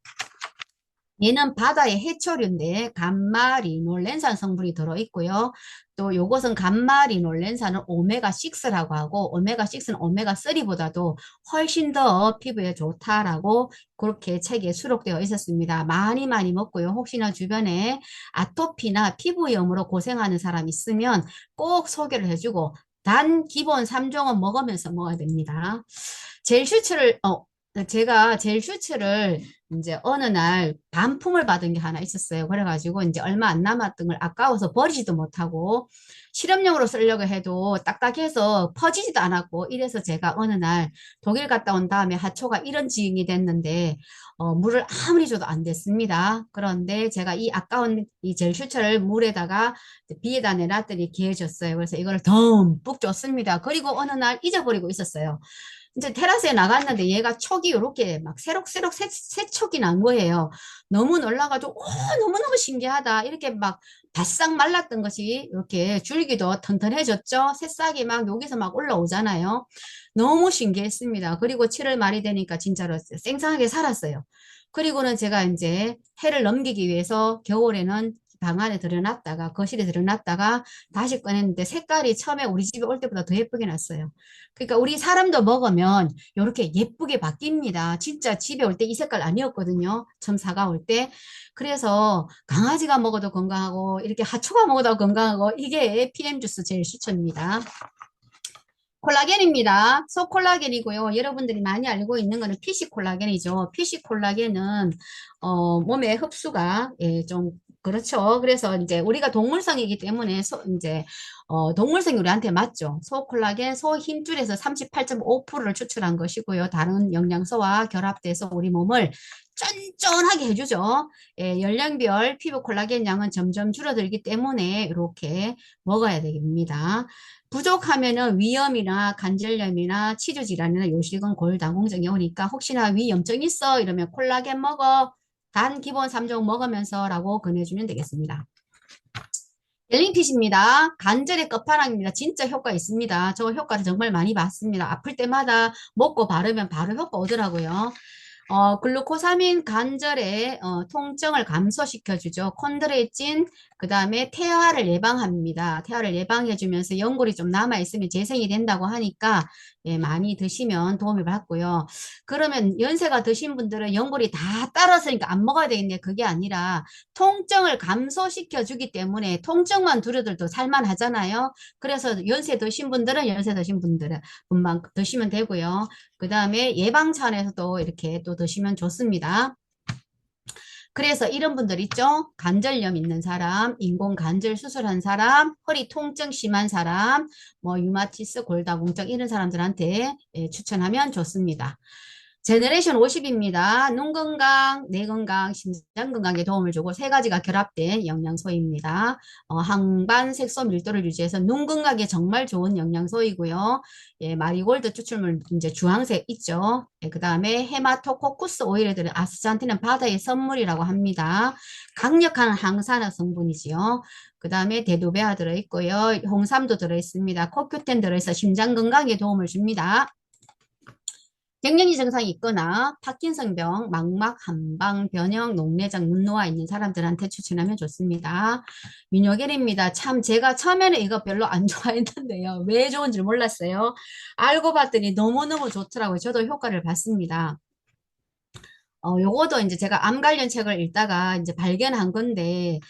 얘는 바다의 해초류인데 감마리놀렌산 성분이 들어있고요. 또 요것은 감마리놀렌산은 오메가6라고 하고 오메가6는 오메가3보다도 훨씬 더 피부에 좋다라고 그렇게 책에 수록되어 있었습니다. 많이 많이 먹고요. 혹시나 주변에 아토피나 피부염으로 고생하는 사람 있으면 꼭 소개를 해주고 단 기본 3종은 먹으면서 먹어야 됩니다. 젤 슈츠를 제가 젤 슈츠를 이제 어느 날 반품을 받은 게 하나 있었어요. 그래가지고 이제 얼마 안 남았던 걸 아까워서 버리지도 못하고 실험용으로 쓰려고 해도 딱딱해서 퍼지지도 않았고 이래서 제가 어느 날 독일 갔다 온 다음에 하초가 이런 지경이 됐는데 물을 아무리 줘도 안 됐습니다. 그런데 제가 이 아까운 이 젤 슈츠를 물에다가 비에다 내놨더니 개해졌어요. 그래서 이걸 듬뿍 줬습니다. 그리고 어느 날 잊어버리고 있었어요. 이제 테라스에 나갔는데 얘가 촉이 이렇게 막 새록새록 새촉이 난 거예요. 너무 놀라가지고 너무너무 신기하다. 이렇게 막 바싹 말랐던 것이 이렇게 줄기도 튼튼해졌죠. 새싹이 막 여기서 막 올라오잖아요. 너무 신기했습니다. 그리고 7월 말이 되니까 진짜로 쌩쌩하게 살았어요. 그리고는 제가 이제 해를 넘기기 위해서 겨울에는 방 안에 들여놨다가 거실에 들여놨다가 다시 꺼냈는데 색깔이 처음에 우리 집에 올 때보다 더 예쁘게 났어요. 그러니까 우리 사람도 먹으면 이렇게 예쁘게 바뀝니다. 진짜 집에 올 때 이 색깔 아니었거든요. 처음 사가 올 때. 그래서 강아지가 먹어도 건강하고 이렇게 하초가 먹어도 건강하고 이게 PM 주스 제일 추천입니다. 콜라겐입니다. 소콜라겐이고요. 여러분들이 많이 알고 있는 거는 PC 콜라겐이죠. PC 콜라겐은 몸의 흡수가 예, 좀 그렇죠. 그래서 이제 우리가 동물성이기 때문에 이제 동물성이 우리한테 맞죠. 소콜라겐, 소 힘줄에서 38.5%를 추출한 것이고요. 다른 영양소와 결합돼서 우리 몸을 쫀쫀하게 해주죠. 예, 연령별 피부 콜라겐 양은 점점 줄어들기 때문에 이렇게 먹어야 됩니다. 부족하면은 위염이나 관절염이나 치주 질환이나 요실금 골다공증이 오니까 혹시나 위염증 있어 이러면 콜라겐 먹어 단 기본 3종 먹으면서 라고 권해주면 되겠습니다. 젤링핏입니다. 관절의 끝판왕입니다. 진짜 효과 있습니다. 저 효과를 정말 많이 봤습니다. 아플 때마다 먹고 바르면 바로 효과 오더라고요. 글루코사민 관절의 통증을 감소시켜주죠. 콘드로이친, 그 다음에 태아를 예방합니다. 태아를 예방해주면서 연골이 좀 남아있으면 재생이 된다고 하니까 예, 많이 드시면 도움을 받고요. 그러면 연세가 드신 분들은 연골이 다 따랐으니까 안 먹어야 되겠네. 그게 아니라 통증을 감소시켜주기 때문에 통증만 두려들도 살만하잖아요. 그래서 연세 드신 분들은 연세 드신 분만 드시면 되고요. 그 다음에 예방 차원에서도 이렇게 또 드시면 좋습니다. 그래서 이런 분들 있죠? 관절염 있는 사람, 인공 관절 수술한 사람, 허리 통증 심한 사람, 뭐 유마티스, 골다공증 이런 사람들한테 예, 추천하면 좋습니다. 제너레이션 50입니다. 눈 건강, 뇌 건강, 심장 건강에 도움을 주고 세 가지가 결합된 영양소입니다. 항반 색소 밀도를 유지해서 눈 건강에 정말 좋은 영양소이고요. 예, 마리골드 추출물 이제 주황색 있죠. 예, 그다음에 헤마토코쿠스 오일에 들은 아스탄틴은 바다의 선물이라고 합니다. 강력한 항산화 성분이지요. 그다음에 대두배아 들어있고요. 홍삼도 들어있습니다. 코큐텐 들어있어 심장 건강에 도움을 줍니다. 갱년기 증상이 있거나 파킨슨병, 망막, 한방, 변형, 녹내장, 눈노화 있는 사람들한테 추천하면 좋습니다. 민요겔입니다. 참 제가 처음에는 이거 별로 안 좋아했는데요. 왜 좋은지 몰랐어요. 알고 봤더니 너무너무 좋더라고요. 저도 효과를 봤습니다. 요거도 이제 제가 암 관련 책을 읽다가 이제 발견한 건데,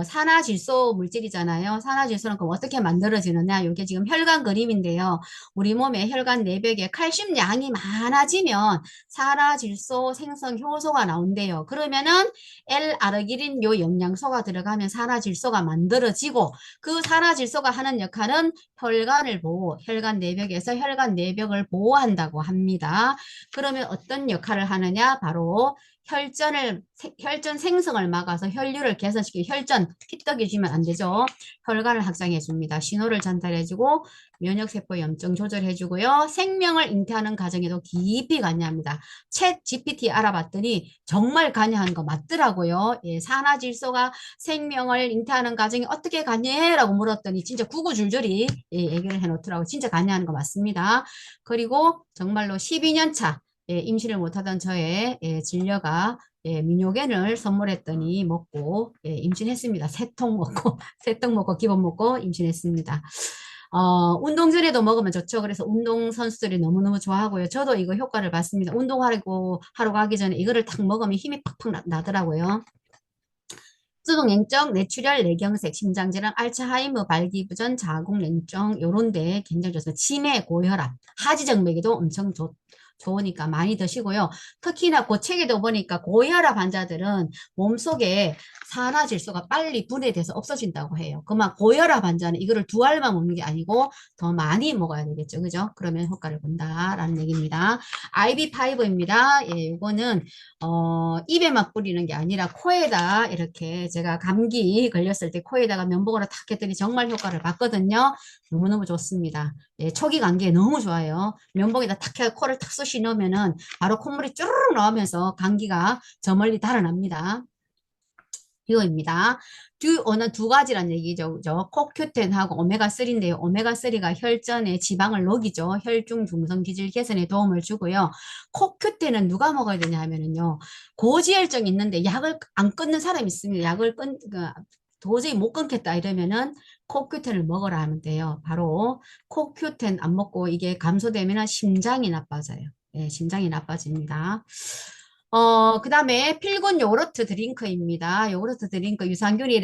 산화질소 물질이잖아요. 산화질소는 그럼 어떻게 만들어지느냐? 이게 지금 혈관 그림인데요. 우리 몸의 혈관 내벽에 칼슘 양이 많아지면 산화질소 생성 효소가 나온대요. 그러면은 L-아르기닌 요 영양소가 들어가면 산화질소가 만들어지고 그 산화질소가 하는 역할은 혈관을 보호, 혈관 내벽에서 혈관 내벽을 보호한다고 합니다. 그러면 어떤 역할을 하느냐? 바로 혈전 생성을 막아서 혈류를 개선시키고 혈전, 피떡이 주면 안 되죠. 혈관을 확장해 줍니다. 신호를 전달해 주고 면역세포 염증 조절해 주고요. 생명을 잉태하는 과정에도 깊이 관여합니다. 챗 GPT 알아봤더니 정말 관여한 거 맞더라고요. 예, 산화질소가 생명을 잉태하는 과정에 어떻게 관여해? 라고 물었더니 진짜 구구줄줄이 예, 얘기를 해 놓더라고요. 진짜 관여하는 거 맞습니다. 그리고 정말로 12년 차 예, 임신을 못하던 저의 예, 진료가 예, 미뇨겐을 선물했더니 먹고 예, 임신했습니다. 세 통 먹고 세 통 먹고 기본 먹고 임신했습니다. 운동 전에도 먹으면 좋죠. 그래서 운동 선수들이 너무너무 좋아하고요. 저도 이거 효과를 봤습니다. 운동하고 하러 가기 전에 이거를 탁 먹으면 힘이 팍팍 나더라고요. 수동냉증, 뇌출혈, 뇌경색, 심장질환, 알츠하이머, 발기부전, 자궁냉증 요런데 굉장히 좋습니다. 치매, 고혈압, 하지정맥에도 엄청 좋으니까 많이 드시고요. 특히나 그 책에도 보니까 고혈압 환자들은 몸속에 산화질소가 빨리 분해돼서 없어진다고 해요. 그만 고혈압 환자는 이거를 두 알만 먹는 게 아니고 더 많이 먹어야 되겠죠. 그죠? 그러면 효과를 본다라는 얘기입니다. IV5입니다. 예, 이거는 입에만 뿌리는 게 아니라 코에다 이렇게 제가 감기 걸렸을 때 코에다가 면봉으로 탁 했더니 정말 효과를 봤거든요. 너무너무 좋습니다. 예, 초기 감기에 너무 좋아요. 면봉에다 탁 해서 코를 탁 쑤시 넣으면은 바로 콧물이 쭈르륵 나오면서 감기가 저 멀리 달아납니다. 이거입니다. 오늘 두 가지란 얘기죠. 그죠? 코큐텐하고 오메가3인데요. 오메가3가 혈전에 지방을 녹이죠. 혈중 중성 기질 개선에 도움을 주고요. 코큐텐은 누가 먹어야 되냐 하면은요. 고지혈증 있는데 약을 안 끊는 사람이 있습니다. 도저히 못 끊겠다 이러면은 코큐텐을 먹으라 하면 돼요. 바로 코큐텐 안 먹고 이게 감소되면은 심장이 나빠져요. 예, 심장이 나빠집니다. 그 다음에 필군 요거트 드링크입니다. 요거트 드링크 유산균이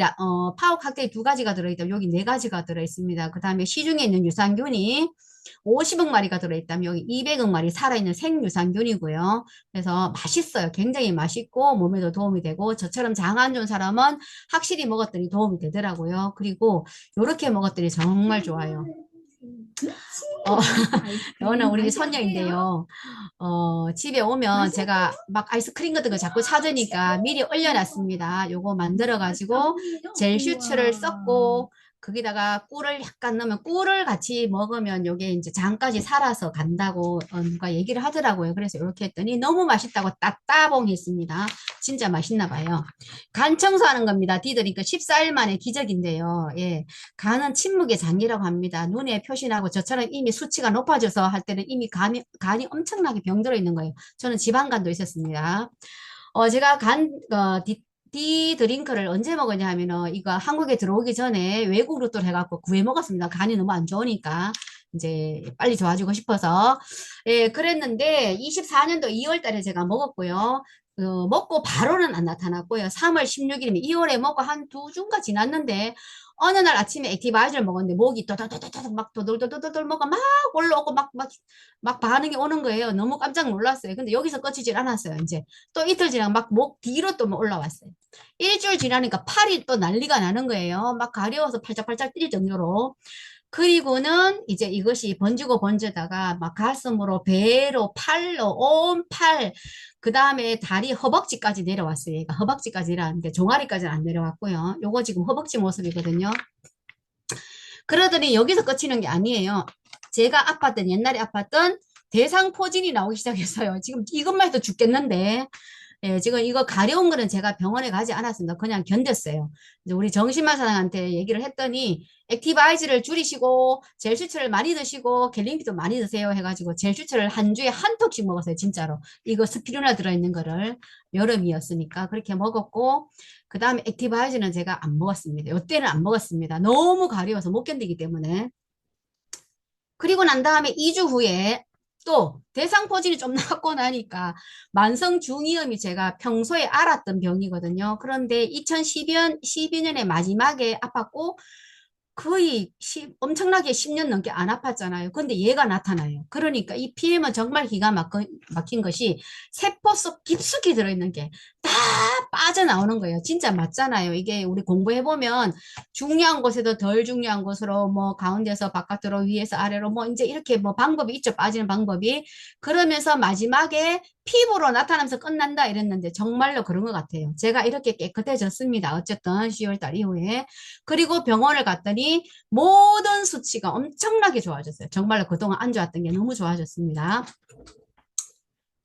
파워 칵테일 두 가지가 들어있다. 여기 네 가지가 들어있습니다. 그 다음에 시중에 있는 유산균이 50억 마리가 들어있다면 여기 200억 마리 살아있는 생유산균이고요. 그래서 맛있어요. 굉장히 맛있고 몸에도 도움이 되고 저처럼 장 안 좋은 사람은 확실히 먹었더니 도움이 되더라고요. 그리고 이렇게 먹었더니 정말 좋아요. 이거는 우리 손녀인데요. 집에 오면 제가 막 아이스크림 같은 거 자꾸 찾으니까 미리 얼려놨습니다. 요거 만들어가지고 젤 슈츠를 썼고 거기다가 꿀을 약간 넣으면 꿀을 같이 먹으면 요게 이제 장까지 살아서 간다고 누가 얘기를 하더라고요. 그래서 이렇게 했더니 너무 맛있다고 따따봉 했습니다. 진짜 맛있나 봐요. 간 청소하는 겁니다. 디드링크 14일 만에 기적인데요. 예. 간은 침묵의 장이라고 합니다. 눈에 표시나고 저처럼 이미 수치가 높아져서 할 때는 이미 간이 엄청나게 병들어 있는 거예요. 저는 지방간도 있었습니다. 제가 디드링크를 언제 먹었냐 하면은 이거 한국에 들어오기 전에 외국 루트를 해갖고 구해 먹었습니다. 간이 너무 안 좋으니까 이제 빨리 좋아지고 싶어서 예 그랬는데 24년도 2월 달에 제가 먹었고요. 먹고 바로는 안 나타났고요. 3월 16일이면 2월에 먹고 한 두 주가 지났는데 어느 날 아침에 액티바이저를 먹었는데 목이 또또또또또 막 도돌도돌도돌 뭐가 막 올라오고 막 반응이 오는 거예요. 너무 깜짝 놀랐어요. 근데 여기서 꺼지질 않았어요. 이제 또 이틀 지나고 막 목 뒤로 또 올라왔어요. 일주일 지나니까 팔이 또 난리가 나는 거예요. 막 가려워서 팔짝팔짝 뛸 정도로. 그리고는 이제 이것이 번지고 번지다가 막 가슴으로, 배로, 팔로, 온 팔, 그 다음에 다리, 허벅지까지 내려왔어요. 얘가 허벅지까지 내려왔는데 종아리까지는 안 내려왔고요. 요거 지금 허벅지 모습이거든요. 그러더니 여기서 끝이는 게 아니에요. 제가 아팠던, 옛날에 아팠던 대상포진이 나오기 시작했어요. 지금 이것만 해도 죽겠는데. 예, 지금 이거 가려운 거는 제가 병원에 가지 않았습니다. 그냥 견뎠어요. 이제 우리 정신마사한테 얘기를 했더니 액티브 아이즈를 줄이시고 젤 슈츠를 많이 드시고 갤림피도 많이 드세요 해가지고 젤 슈츠를 한 주에 한 톡씩 먹었어요. 진짜로. 이거 스피루나 들어있는 거를 여름이었으니까 그렇게 먹었고 그 다음에 액티브 아이즈는 제가 안 먹었습니다. 이때는 안 먹었습니다. 너무 가려워서 못 견디기 때문에. 그리고 난 다음에 2주 후에 또 대상포진이 좀 낫고 나니까 만성 중이염이 제가 평소에 알았던 병이거든요. 그런데 2012년의 마지막에 아팠고 거의 엄청나게 10년 넘게 안 아팠잖아요. 근데 얘가 나타나요. 그러니까 이 PM은 정말 기가 막힌 것이 세포 속 깊숙이 들어있는 게 다 빠져나오는 거예요. 진짜 맞잖아요. 이게 우리 공부해보면 중요한 곳에도 덜 중요한 곳으로 뭐 가운데서 바깥으로 위에서 아래로 뭐 이제 이렇게 뭐 방법이 있죠. 빠지는 방법이. 그러면서 마지막에 피부로 나타나면서 끝난다 이랬는데 정말로 그런 것 같아요. 제가 이렇게 깨끗해졌습니다. 어쨌든 10월달 이후에. 그리고 병원을 갔더니 모든 수치가 엄청나게 좋아졌어요. 정말로 그동안 안 좋았던 게 너무 좋아졌습니다.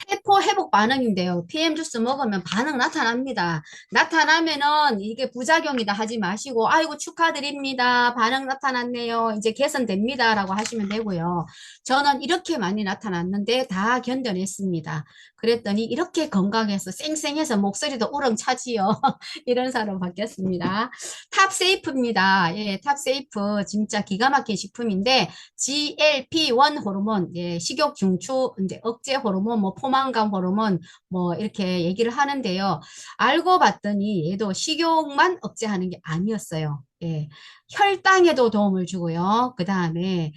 세포 회복 반응인데요. PM 주스 먹으면 반응 나타납니다. 나타나면은 이게 부작용이다 하지 마시고, 아이고 축하드립니다. 반응 나타났네요. 이제 개선됩니다. 라고 하시면 되고요. 저는 이렇게 많이 나타났는데 다 견뎌냈습니다. 그랬더니 이렇게 건강해서 쌩쌩해서 목소리도 우렁차지요. 이런 사람 바뀌었습니다. 탑세이프입니다. 예, 탑세이프 진짜 기가 막힌 식품인데 GLP-1 호르몬, 예, 식욕 중추, 이제 억제 호르몬, 뭐 포만감 호르몬, 뭐 이렇게 얘기를 하는데요. 알고 봤더니 얘도 식욕만 억제하는 게 아니었어요. 예, 혈당에도 도움을 주고요. 그 다음에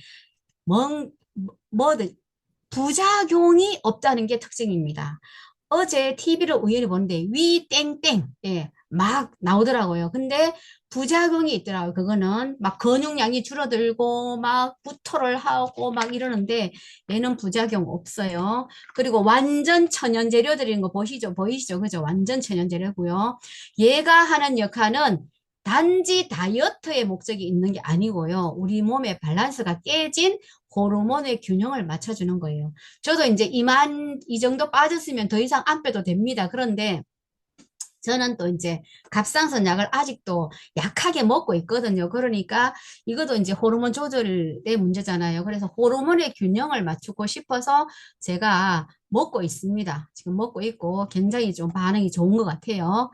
뭐든 부작용이 없다는 게 특징입니다. 어제 TV를 우연히 보는데 위 땡땡 예, 막 나오더라고요. 근데 부작용이 있더라고요. 그거는 막 근육량이 줄어들고 막 구토를 하고 막 이러는데 얘는 부작용 없어요. 그리고 완전 천연 재료 들인 거 보시죠? 보이시죠? 그죠? 완전 천연 재료고요. 얘가 하는 역할은 단지 다이어트의 목적이 있는 게 아니고요. 우리 몸의 밸런스가 깨진 호르몬의 균형을 맞춰주는 거예요. 저도 이제 이 정도 빠졌으면 더 이상 안 빼도 됩니다. 그런데 저는 또 이제 갑상선 약을 아직도 약하게 먹고 있거든요. 그러니까 이것도 이제 호르몬 조절의 문제잖아요. 그래서 호르몬의 균형을 맞추고 싶어서 제가 먹고 있습니다. 지금 먹고 있고 굉장히 좀 반응이 좋은 것 같아요.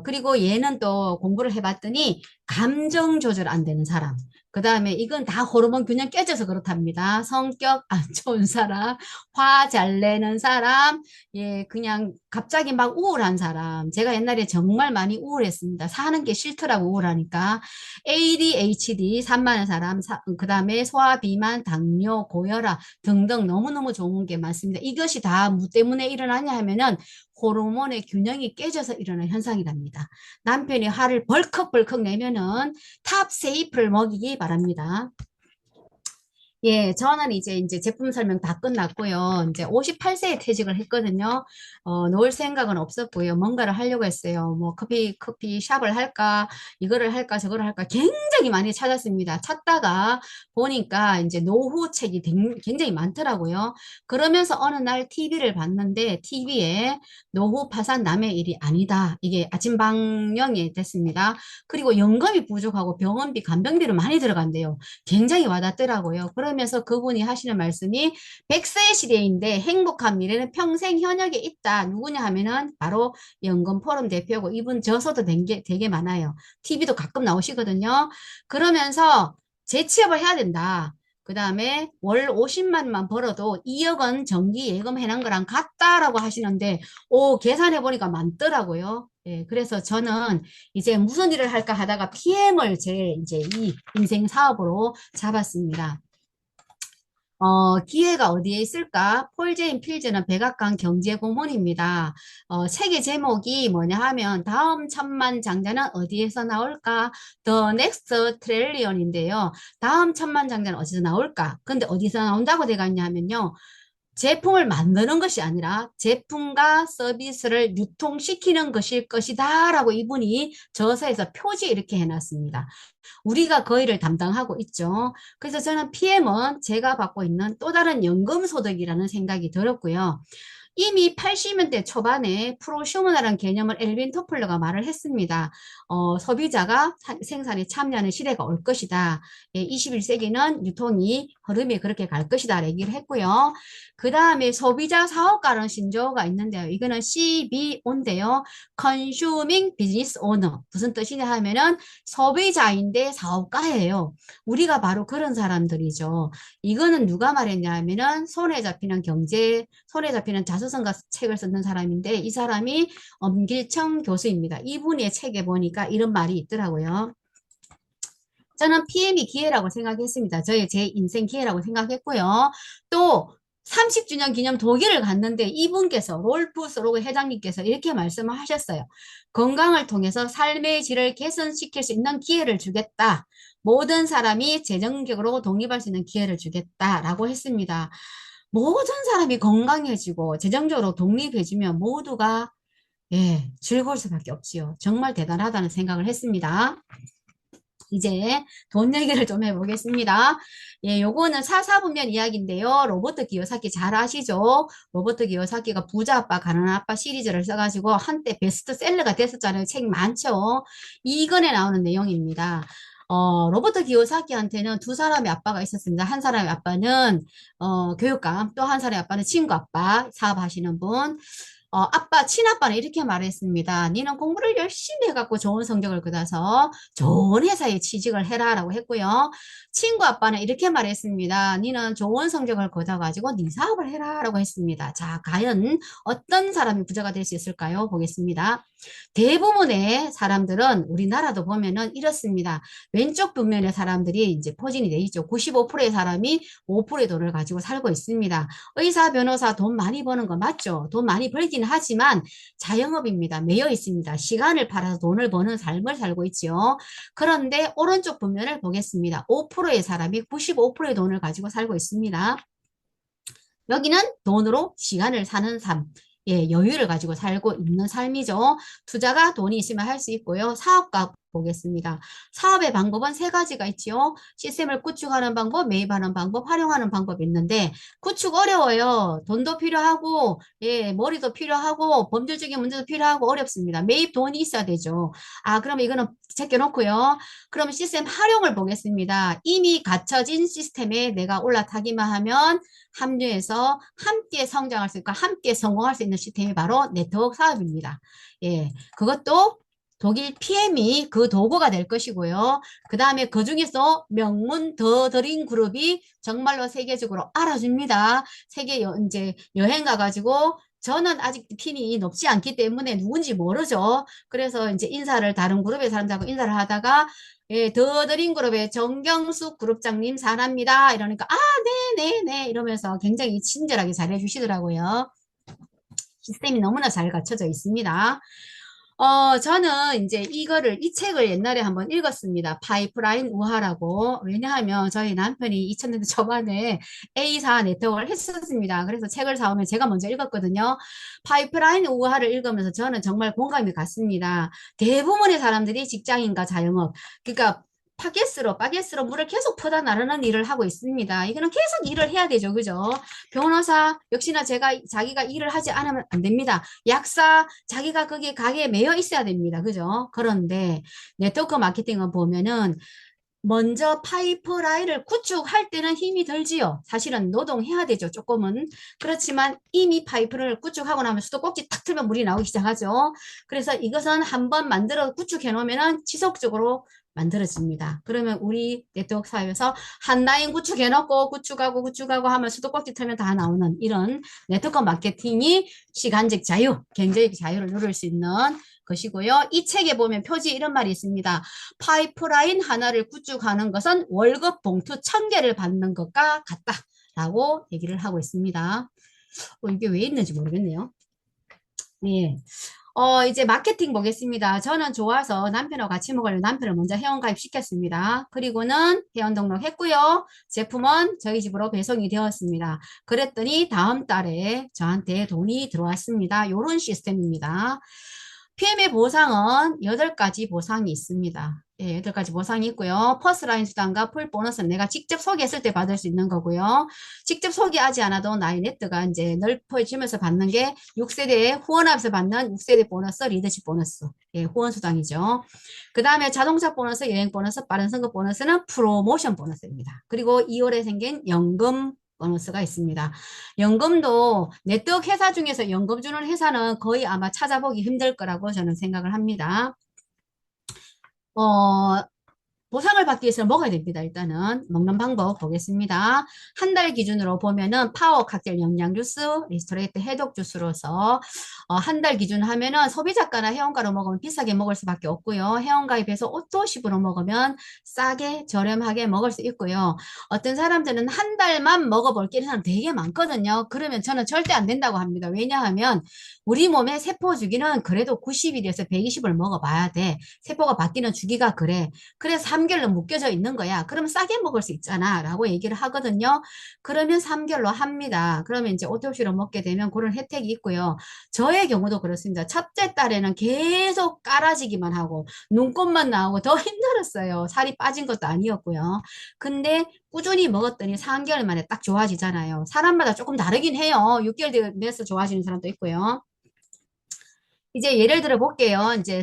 그리고 얘는 또 공부를 해봤더니 감정 조절 안 되는 사람. 그 다음에 이건 다 호르몬 균형 깨져서 그렇답니다. 성격 안 좋은 사람, 화 잘 내는 사람, 예, 그냥 갑자기 막 우울한 사람. 제가 옛날에 정말 많이 우울했습니다. 사는 게 싫더라고, 우울하니까. ADHD, 산만한 사람, 그 다음에 소화, 비만, 당뇨, 고혈압 등등 너무너무 좋은 게 많습니다. 이것이 다 뭐 때문에 일어나냐 하면은 호르몬의 균형이 깨져서 일어나는 현상이랍니다. 남편이 화를 벌컥벌컥 내면은 탑세이프를 먹이기 바랍니다. 예, 저는 이제 제품 설명 다 끝났고요. 이제 58세에 퇴직을 했거든요. 놓을 생각은 없었고요. 뭔가를 하려고 했어요. 뭐 커피 샵을 할까, 이거를 할까, 저거를 할까 굉장히 많이 찾았습니다. 찾다가 보니까 이제 노후 책이 굉장히 많더라고요. 그러면서 어느 날 TV를 봤는데 TV에 노후 파산 남의 일이 아니다. 이게 아침 방영이 됐습니다. 그리고 연금이 부족하고 병원비, 간병비를 많이 들어간대요. 굉장히 와닿더라고요. 그러면서 그분이 하시는 말씀이 100세의 시대인데 행복한 미래는 평생 현역에 있다. 누구냐 하면은 바로 연금 포럼 대표고 이분 저서도 되게 많아요. TV도 가끔 나오시거든요. 그러면서 재취업을 해야 된다. 그 다음에 월 50만만 벌어도 2억 원 정기 예금 해놓은 거랑 같다라고 하시는데, 계산해 보니까 많더라고요. 예, 그래서 저는 이제 무슨 일을 할까 하다가 PM을 제 이제 이 인생 사업으로 잡았습니다. 기회가 어디에 있을까? 폴 제인 필즈는 백악관 경제고문입니다. 책의 제목이 뭐냐 하면 다음 천만 장자는 어디에서 나올까? The Next Trillion인데요. 다음 천만 장자는 어디서 나올까? 근데 어디서 나온다고 되어 있냐 하면요. 제품을 만드는 것이 아니라 제품과 서비스를 유통시키는 것일 것이다 라고 이분이 저서에서 표지 이렇게 해놨습니다. 우리가 그 일을 담당하고 있죠. 그래서 저는 PM은 제가 받고 있는 또 다른 연금소득이라는 생각이 들었고요. 이미 80년대 초반에 프로슈머라는 개념을 엘빈 토플러가 말을 했습니다. 소비자가 생산에 참여하는 시대가 올 것이다. 21세기는 유통이 흐름이 그렇게 갈 것이다. 얘기를 했고요. 그 다음에 소비자 사업가라는 신조어가 있는데요. 이거는 CBO인데요. Consuming Business Owner. 무슨 뜻이냐 하면은 소비자인데 사업가예요. 우리가 바로 그런 사람들이죠. 이거는 누가 말했냐 하면은 손에 잡히는 자수성가 책을 쓰는 사람인데 이 사람이 엄길청 교수입니다. 이분의 책에 보니까 이런 말이 있더라고요. 저는 PM이 기회라고 생각했습니다. 제 인생 기회라고 생각했고요. 또 30주년 기념 독일을 갔는데 이분께서 롤프 스로그 회장님께서 이렇게 말씀을 하셨어요. 건강을 통해서 삶의 질을 개선시킬 수 있는 기회를 주겠다. 모든 사람이 재정적으로 독립할 수 있는 기회를 주겠다라고 했습니다. 모든 사람이 건강해지고 재정적으로 독립해지면 모두가 즐거울 수밖에 없지요. 정말 대단하다는 생각을 했습니다. 이제 돈 얘기를 좀 해보겠습니다. 요거는 사사분면 이야기인데요. 로버트 기요사키 잘 아시죠? 로버트 기요사키가 부자 아빠, 가난한 아빠 시리즈를 써가지고 한때 베스트셀러가 됐었잖아요. 책 많죠? 이건에 나오는 내용입니다. 로버트 기요사키한테는 두 사람의 아빠가 있었습니다. 한 사람의 아빠는 교육감, 또 한 사람의 아빠는 친구 아빠, 사업하시는 분. 친아빠는 이렇게 말했습니다. 니는 공부를 열심히 해갖고 좋은 성적을 거둬서 좋은 회사에 취직을 해라라고 했고요. 친구 아빠는 이렇게 말했습니다. 니는 좋은 성적을 거둬가지고 네 사업을 해라라고 했습니다. 자, 과연 어떤 사람이 부자가 될 수 있을까요? 보겠습니다. 대부분의 사람들은 우리나라도 보면은 이렇습니다. 왼쪽 분면의 사람들이 이제 포진이 돼 있죠. 95%의 사람이 5%의 돈을 가지고 살고 있습니다. 의사, 변호사 돈 많이 버는 거 맞죠? 돈 많이 벌기는 하지만 자영업입니다. 매여 있습니다. 시간을 팔아서 돈을 버는 삶을 살고 있죠. 그런데 오른쪽 분면을 보겠습니다. 5%의 사람이 95%의 돈을 가지고 살고 있습니다. 여기는 돈으로 시간을 사는 삶. 여유를 가지고 살고 있는 삶이죠. 투자가 돈이 있으면 할 수 있고요. 사업가 보겠습니다. 사업의 방법은 세 가지가 있지요. 시스템을 구축하는 방법, 매입하는 방법, 활용하는 방법이 있는데 구축 어려워요. 돈도 필요하고 머리도 필요하고 법률적인 문제도 필요하고 어렵습니다. 매입 돈이 있어야 되죠. 그러면 이거는 제껴놓고요. 그럼 시스템 활용을 보겠습니다. 이미 갖춰진 시스템에 내가 올라타기만 하면 합류해서 함께 성장할 수 있고 함께 성공할 수 있는 시스템이 바로 네트워크 사업입니다. 그것도 독일 PM이 그 도구가 될 것이고요. 그 다음에 그 중에서 명문 더드림 그룹이 정말로 세계적으로 알아줍니다. 세계 이제 여행 가가지고 저는 아직 핀이 높지 않기 때문에 누군지 모르죠. 그래서 이제 인사를 다른 그룹의 사람들하고 인사를 하다가 더드림 그룹의 정경숙 그룹장님 사납니다. 이러니까 네네네 이러면서 굉장히 친절하게 잘해주시더라고요. 시스템이 너무나 잘 갖춰져 있습니다. 저는 이제 이 책을 옛날에 한번 읽었습니다. 파이프라인 우화라고. 왜냐하면 저희 남편이 2000년대 초반에 A사 네트워크를 했었습니다. 그래서 책을 사오면 제가 먼저 읽었거든요. 파이프라인 우화를 읽으면서 저는 정말 공감이 갔습니다. 대부분의 사람들이 직장인과 자영업, 그러니까 바게스로 물을 계속 퍼다 나르는 일을 하고 있습니다. 이거는 계속 일을 해야 되죠. 그죠? 변호사, 역시나 자기가 일을 하지 않으면 안 됩니다. 약사, 자기가 거기에 가게에 매여 있어야 됩니다. 그죠? 그런데 네트워크 마케팅을 보면은 먼저 파이프라인을 구축할 때는 힘이 들지요. 사실은 노동해야 되죠. 조금은. 그렇지만 이미 파이프를 구축하고 나면 수도꼭지 탁 틀면 물이 나오기 시작하죠. 그래서 이것은 한번 만들어 구축해 놓으면 지속적으로 만들어집니다. 그러면 우리 네트워크 사업에서 한 라인 구축해 놓고 구축하고 하면 수도꼭지 틀면 다 나오는 이런 네트워크 마케팅이 시간적 자유, 경제적 자유를 누릴 수 있는 것이고요. 이 책에 보면 표지 이런 말이 있습니다. 파이프라인 하나를 구축하는 것은 월급 봉투 1000개를 받는 것과 같다. 라고 얘기를 하고 있습니다. 이게 왜 있는지 모르겠네요. 예. 이제 마케팅 보겠습니다. 저는 좋아서 남편하고 같이 먹으려고 남편을 먼저 회원가입 시켰습니다. 그리고는 회원 등록했고요. 제품은 저희 집으로 배송이 되었습니다. 그랬더니 다음 달에 저한테 돈이 들어왔습니다. 이런 시스템입니다. PM의 보상은 8가지 보상이 있습니다. 예, 8가지 보상이 있고요. 퍼스라인 수당과 풀 보너스는 내가 직접 소개했을 때 받을 수 있는 거고요. 직접 소개하지 않아도 나의 네트가 이제 넓어지면서 받는 게 6세대 후원하면서 받는 6세대 보너스, 리더십 보너스. 예, 후원 수당이죠. 그 다음에 자동차 보너스, 여행 보너스, 빠른 선거 보너스는 프로모션 보너스입니다. 그리고 2월에 생긴 연금 보너스가 있습니다. 연금도 네트워크 회사 중에서 연금 주는 회사는 거의 아마 찾아보기 힘들 거라고 저는 생각을 합니다. 보상을 받기 위해서 먹어야 됩니다. 일단은 먹는 방법 보겠습니다. 한 달 기준으로 보면은 파워 칵테일 영양 주스, 리스토레이트 해독 주스로서 한 달 기준 하면은 소비자가나 회원가로 먹으면 비싸게 먹을 수밖에 없고요. 회원가입해서 오토십으로 먹으면 싸게 저렴하게 먹을 수 있고요. 어떤 사람들은 한 달만 먹어볼 게 있는 사람 되게 많거든요. 그러면 저는 절대 안 된다고 합니다. 왜냐하면 우리 몸의 세포 주기는 그래도 90일에서 120을 먹어봐야 돼. 세포가 바뀌는 주기가 그래. 그래서 3개월로 묶여져 있는 거야. 그럼 싸게 먹을 수 있잖아. 라고 얘기를 하거든요. 그러면 3개월로 합니다. 그러면 이제 오토시로 먹게 되면 그런 혜택이 있고요. 저의 경우도 그렇습니다. 첫째 딸에는 계속 깔아지기만 하고 눈곱만 나오고 더 힘들었어요. 살이 빠진 것도 아니었고요. 근데 꾸준히 먹었더니 3개월 만에 딱 좋아지잖아요. 사람마다 조금 다르긴 해요. 6개월 내서 좋아지는 사람도 있고요. 이제 예를 들어 볼게요. 이제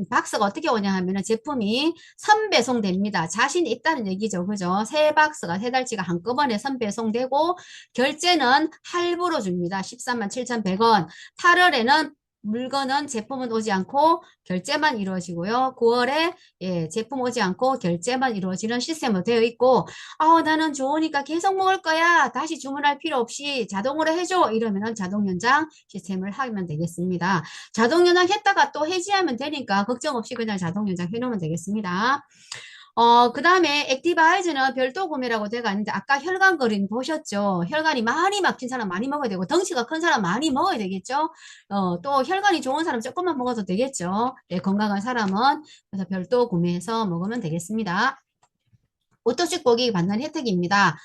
박스가 어떻게 오냐 하면은 제품이 선배송됩니다. 자신이 있다는 얘기죠. 그죠? 세 박스가 세 달치가 한꺼번에 선배송되고 결제는 할부로 줍니다. 13만 7,100원. 8월에는 물건은 제품은 오지 않고 결제만 이루어지고요. 9월에 제품 오지 않고 결제만 이루어지는 시스템으로 되어 있고 나는 좋으니까 계속 먹을 거야. 다시 주문할 필요 없이 자동으로 해줘. 이러면은 자동 연장 시스템을 하면 되겠습니다. 자동 연장 했다가 또 해지하면 되니까 걱정 없이 그냥 자동 연장 해놓으면 되겠습니다. 그 다음에 액티바이즈는 별도 구매라고 제가 있는데 아까 혈관 그림 보셨죠? 혈관이 많이 막힌 사람 많이 먹어야 되고 덩치가 큰 사람 많이 먹어야 되겠죠? 또 혈관이 좋은 사람 조금만 먹어도 되겠죠? 네, 건강한 사람은 그래서 별도 구매해서 먹으면 되겠습니다. 오토식 고객이 받는 혜택입니다.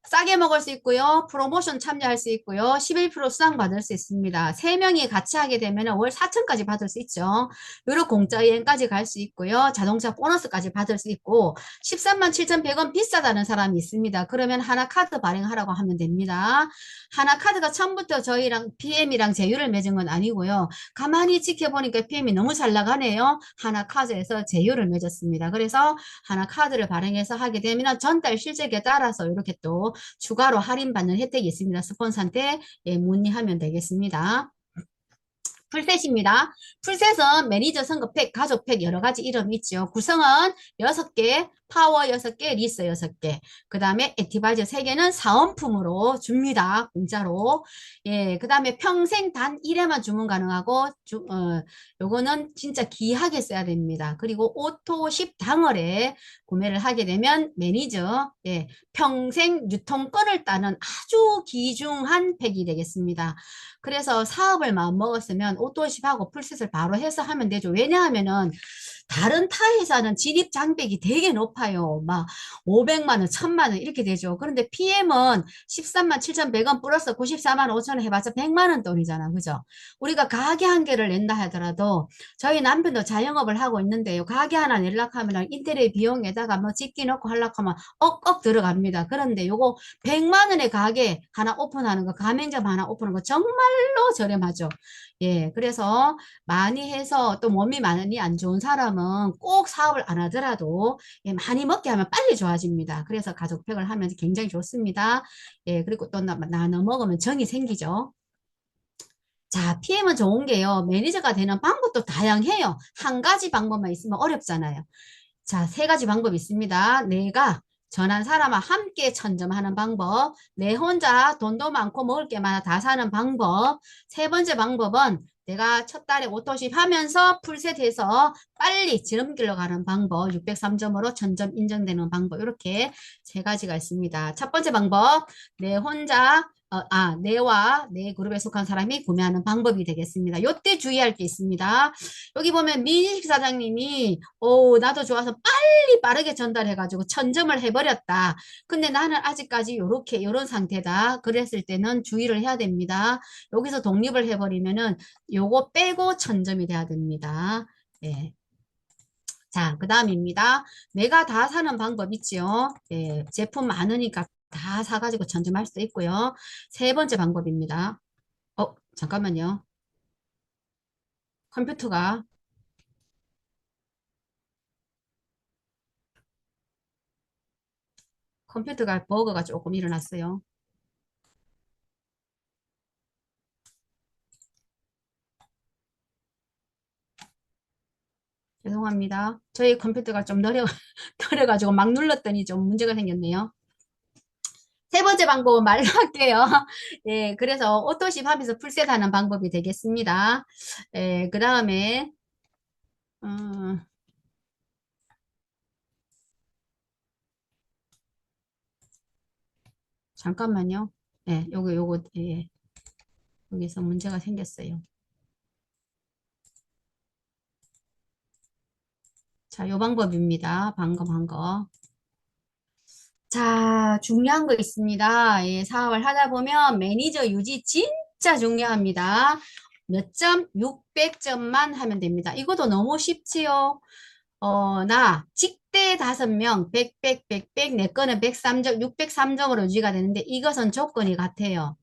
싸게 먹을 수 있고요. 프로모션 참여할 수 있고요. 11% 수당 받을 수 있습니다. 3명이 같이 하게 되면 월 4천까지 받을 수 있죠. 유럽 공짜 여행까지 갈 수 있고요. 자동차 보너스까지 받을 수 있고 13만 7,100원 비싸다는 사람이 있습니다. 그러면 하나카드 발행하라고 하면 됩니다. 하나카드가 처음부터 저희랑 PM이랑 제휴를 맺은 건 아니고요. 가만히 지켜보니까 PM이 너무 잘 나가네요. 하나카드에서 제휴를 맺었습니다. 그래서 하나카드를 발행해서 하게 되면 전달 실적에 따라서 이렇게 또 추가로 할인받는 혜택이 있습니다. 스폰서한테 문의하면 되겠습니다. 풀셋입니다. 풀셋은 매니저 선거팩, 가족팩 여러 가지 이름이 있죠. 구성은 6개, 파워 6개, 리스 6개. 그 다음에 액티바이저 3개는 사은품으로 줍니다. 공짜로. 예, 그 다음에 평생 단 1회만 주문 가능하고, 요거는 진짜 귀하게 써야 됩니다. 그리고 오토10 당월에 구매를 하게 되면 매니저, 평생 유통권을 따는 아주 귀중한 팩이 되겠습니다. 그래서 사업을 마음먹었으면 오토십하고 풀셋을 바로 해서 하면 되죠. 왜냐하면은 다른 타 회사는 진입 장벽이 되게 높아요. 막 500만 원, 1000만 원 이렇게 되죠. 그런데 PM은 13만 7,100원 플러스 94만 5천 원 해봤자 100만 원 돈이잖아. 그죠? 우리가 가게 한 개를 낸다 하더라도 저희 남편도 자영업을 하고 있는데요. 가게 하나 내려고 하면 인테리어 비용에다가 뭐 집기 넣고 하려고 하면 억억 들어갑니다. 그런데 요거 100만 원의 가게 하나 오픈하는 거, 가맹점 하나 오픈하는 거 정말로 저렴하죠. 예, 그래서 많이 해서 또 몸이 많이 안 좋은 사람은 꼭 사업을 안 하더라도 많이 먹게 하면 빨리 좋아집니다. 그래서 가족팩을 하면 굉장히 좋습니다. 예, 그리고 또 나눠 먹으면 정이 생기죠. 자, PM은 좋은 게요. 매니저가 되는 방법도 다양해요. 한 가지 방법만 있으면 어렵잖아요. 자, 3가지 방법이 있습니다. 내가 전한 사람과 함께 천점하는 방법, 내 혼자 돈도 많고 먹을 게 많아 다 사는 방법, 3번째 방법은 내가 첫 달에 오토십 하면서 풀셋해서 빨리 지름길로 가는 방법, 603점으로 1000점 인정되는 방법, 이렇게 세 가지가 있습니다. 첫 번째 방법, 내 혼자 내와 내 그룹에 속한 사람이 구매하는 방법이 되겠습니다. 요때 주의할 게 있습니다. 여기 보면 민식 사장님이 나도 좋아서 빨리 빠르게 전달해가지고 1000점을 해버렸다. 근데 나는 아직까지 요런 상태다. 그랬을 때는 주의를 해야 됩니다. 여기서 독립을 해버리면은 요거 빼고 1000점이 돼야 됩니다. 예. 자, 그 다음입니다. 내가 다 사는 방법 있죠. 예, 제품 많으니까 다 사가지고 전점할 수도 있고요. 세 번째 방법입니다. 잠깐만요. 컴퓨터가 버그가 조금 일어났어요. 죄송합니다. 저희 컴퓨터가 좀 느려가지고 막 눌렀더니 좀 문제가 생겼네요. 세 번째 방법은 말로 할게요. 예, 그래서 오토십 하면서 풀셋 하는 방법이 되겠습니다. 예, 그 다음에, 잠깐만요. 예, 예, 여기서 문제가 생겼어요. 자, 요 방법입니다. 방금 한 거. 자, 중요한 거 있습니다. 예, 사업을 하다 보면 매니저 유지 진짜 중요합니다. 몇 점? 600점만 하면 됩니다. 이것도 너무 쉽지요. 나 직대 5명, 100, 100, 100, 100, 내 거는 103점, 603점으로 유지가 되는데 이것은 조건이 같아요.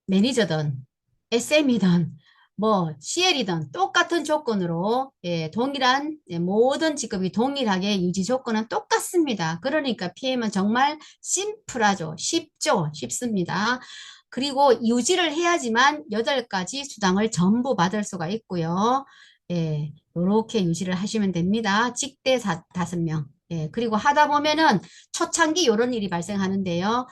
매니저든 SM이든 뭐 CL이든 똑같은 조건으로 동일한 모든 직급이 동일하게 유지 조건은 똑같습니다. 그러니까 PM은 정말 심플하죠. 쉽습니다. 그리고 유지를 해야지만 8가지 수당을 전부 받을 수가 있고요. 예, 이렇게 유지를 하시면 됩니다. 직대 5명. 예, 그리고 하다 보면은 초창기 이런 일이 발생하는데요.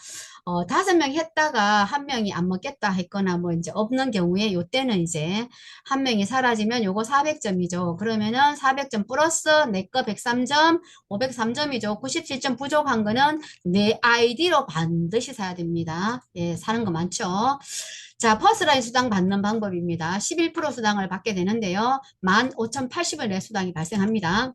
5명 했다가 한 명이 안 먹겠다 했거나 뭐 이제 없는 경우에 요때는 이제 한 명이 사라지면 요거 400점이죠. 그러면은 400점 플러스 내 거 103점, 503점이죠. 97점 부족한 거는 내 아이디로 반드시 사야 됩니다. 예, 사는 거 많죠. 자, 퍼스라인 수당 받는 방법입니다. 11% 수당을 받게 되는데요. 15,080원 내 수당이 발생합니다.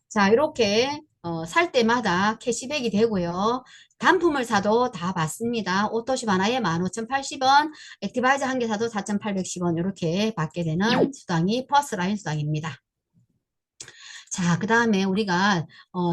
자, 이렇게 살 때마다 캐시백이 되고요. 단품을 사도 다 받습니다. 오토십 하나에 15,080원, 액티바이저 한 개 사도 4,810원 이렇게 받게 되는 수당이 퍼스라인 수당입니다. 자, 그 다음에 우리가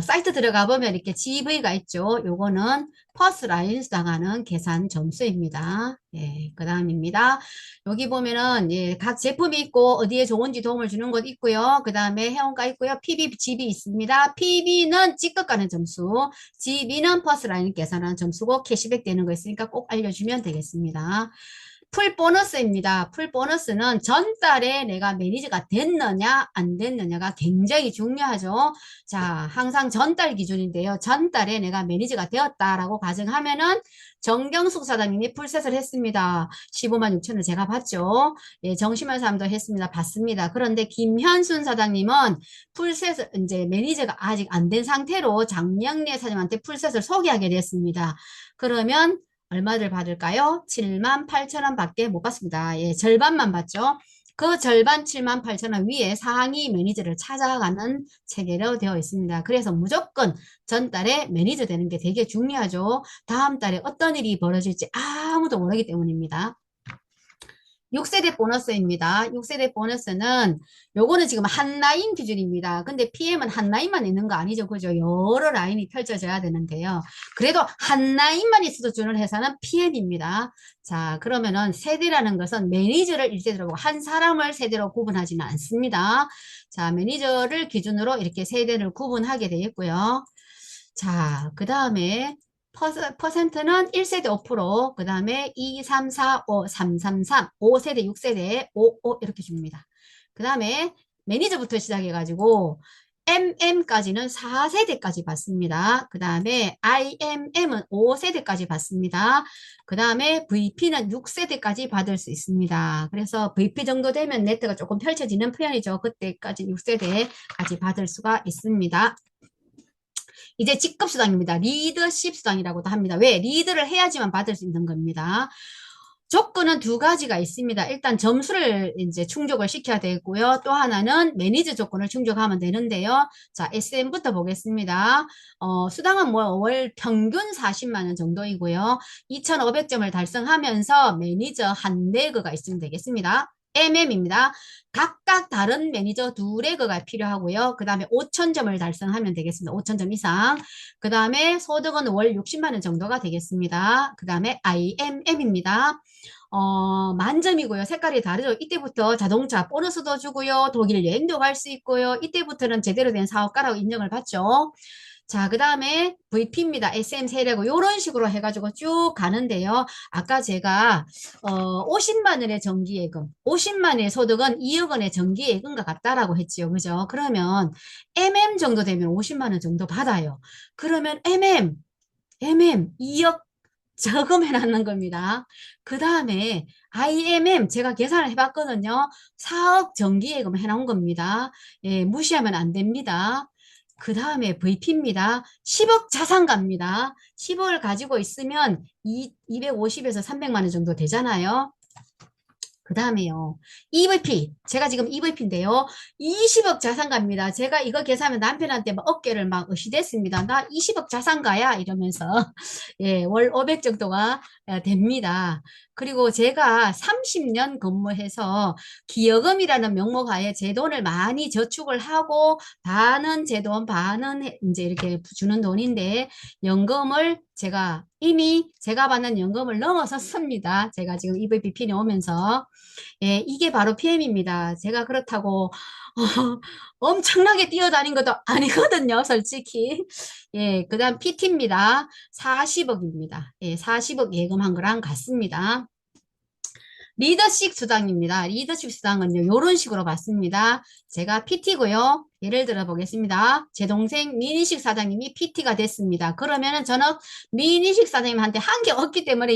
사이트 들어가 보면 이렇게 GV가 있죠. 요거는 퍼스라인 수당하는 계산 점수입니다. 예, 그 다음입니다. 여기 보면은 각 제품이 있고 어디에 좋은지 도움을 주는 것 있고요. 그 다음에 회원가 있고요. PB, GB 있습니다. PB는 찌끄 가는 점수, GB는 퍼스라인 계산하는 점수고 캐시백 되는 거 있으니까 꼭 알려주면 되겠습니다. 풀 보너스입니다. 풀 보너스는 전달에 내가 매니저가 됐느냐 안 됐느냐가 굉장히 중요하죠. 자, 항상 전달 기준인데요. 전달에 내가 매니저가 되었다라고 가정하면은 정경숙 사장님이 풀셋을 했습니다. 15만 6천을 제가 봤죠. 예, 정심한 사람도 했습니다. 봤습니다. 그런데 김현순 사장님은 풀셋을 이제 매니저가 아직 안 된 상태로 장영래 사장님한테 풀셋을 소개하게 됐습니다. 그러면 얼마를 받을까요? 78,000원 밖에 못 받습니다. 예, 절반만 받죠. 그 절반 78,000원 위에 상위 매니저를 찾아가는 체계로 되어 있습니다. 그래서 무조건 전달에 매니저 되는 게 되게 중요하죠. 다음 달에 어떤 일이 벌어질지 아무도 모르기 때문입니다. 6세대 보너스입니다. 6세대 보너스는 요거는 지금 한 라인 기준입니다. 근데 PM은 한 라인만 있는 거 아니죠. 그죠? 여러 라인이 펼쳐져야 되는데요. 그래도 한 라인만 있어도 주는 회사는 PM입니다. 자, 그러면은 세대라는 것은 매니저를 1세대로 보고 한 사람을 세대로 구분하지는 않습니다. 자, 매니저를 기준으로 이렇게 세대를 구분하게 되겠고요. 자, 그 다음에 퍼센트는 1세대 5%, 그 다음에 2, 3, 4, 5, 3, 3, 3, 5세대, 6세대, 5, 5 이렇게 줍니다. 그 다음에 매니저부터 시작해가지고 MM까지는 4세대까지 받습니다. 그 다음에 IMM은 5세대까지 받습니다. 그 다음에 VP는 6세대까지 받을 수 있습니다. 그래서 VP 정도 되면 네트가 조금 펼쳐지는 표현이죠. 그때까지 6세대까지 받을 수가 있습니다. 이제 직급 수당입니다. 리더십 수당이라고도 합니다. 왜? 리드를 해야지만 받을 수 있는 겁니다. 조건은 두 가지가 있습니다. 일단 점수를 이제 충족을 시켜야 되고요. 또 하나는 매니저 조건을 충족하면 되는데요. 자, SM부터 보겠습니다. 수당은 뭐 월 평균 40만 원 정도이고요. 2,500점을 달성하면서 매니저 한 레그가 있으면 되겠습니다. MM입니다. 각각 다른 매니저 두 레그가 필요하고요. 그 다음에 5,000점을 달성하면 되겠습니다. 5,000점 이상. 그 다음에 소득은 월 60만 원 정도가 되겠습니다. 그 다음에 IMM입니다. 만점이고요. 색깔이 다르죠. 이때부터 자동차 보너스도 주고요. 독일 여행도 갈 수 있고요. 이때부터는 제대로 된 사업가라고 인정을 받죠. 자, 그 다음에 VP입니다. SM 세례고 이런 식으로 해가지고 쭉 가는데요. 아까 제가 50만 원의 정기예금, 50만 원의 소득은 2억 원의 정기예금과 같다라고 했지요. 그죠? 그러면 MM 정도 되면 50만 원 정도 받아요. 그러면 MM 2억 저금해놨는 겁니다. 그 다음에 IMM 제가 계산을 해봤거든요. 4억 정기예금 해놓은 겁니다. 예, 무시하면 안 됩니다. 그 다음에 VP입니다. 10억 자산가입니다. 10억을 가지고 있으면 250에서 300만 원 정도 되잖아요. 그 다음에요. EVP. 제가 지금 EVP인데요. 20억 자산가입니다. 제가 이거 계산하면 남편한테 막 어깨를 막 으시댔습니다. 나 20억 자산가야 이러면서 예, 월 500 정도가 됩니다. 그리고 제가 30년 근무해서 기여금이라는 명목 하에 제 돈을 많이 저축을 하고 반은 제 돈, 반은 이제 이렇게 주는 돈인데 연금을 제가 이미 제가 받는 연금을 넘어섰습니다. 제가 지금 EVP 핀이 오면서 예, 이게 바로 PM입니다. 제가 그렇다고 엄청나게 뛰어다닌 것도 아니거든요, 솔직히. 예, 그 다음 PT입니다. 40억입니다. 예, 40억 예금한 거랑 같습니다. 리더십 수당입니다. 리더십 수당은요, 이런 식으로 받습니다. 제가 PT고요. 예를 들어 보겠습니다. 제 동생 민희식 사장님이 PT가 됐습니다. 그러면은 저는 민희식 사장님한테 한 게 없기 때문에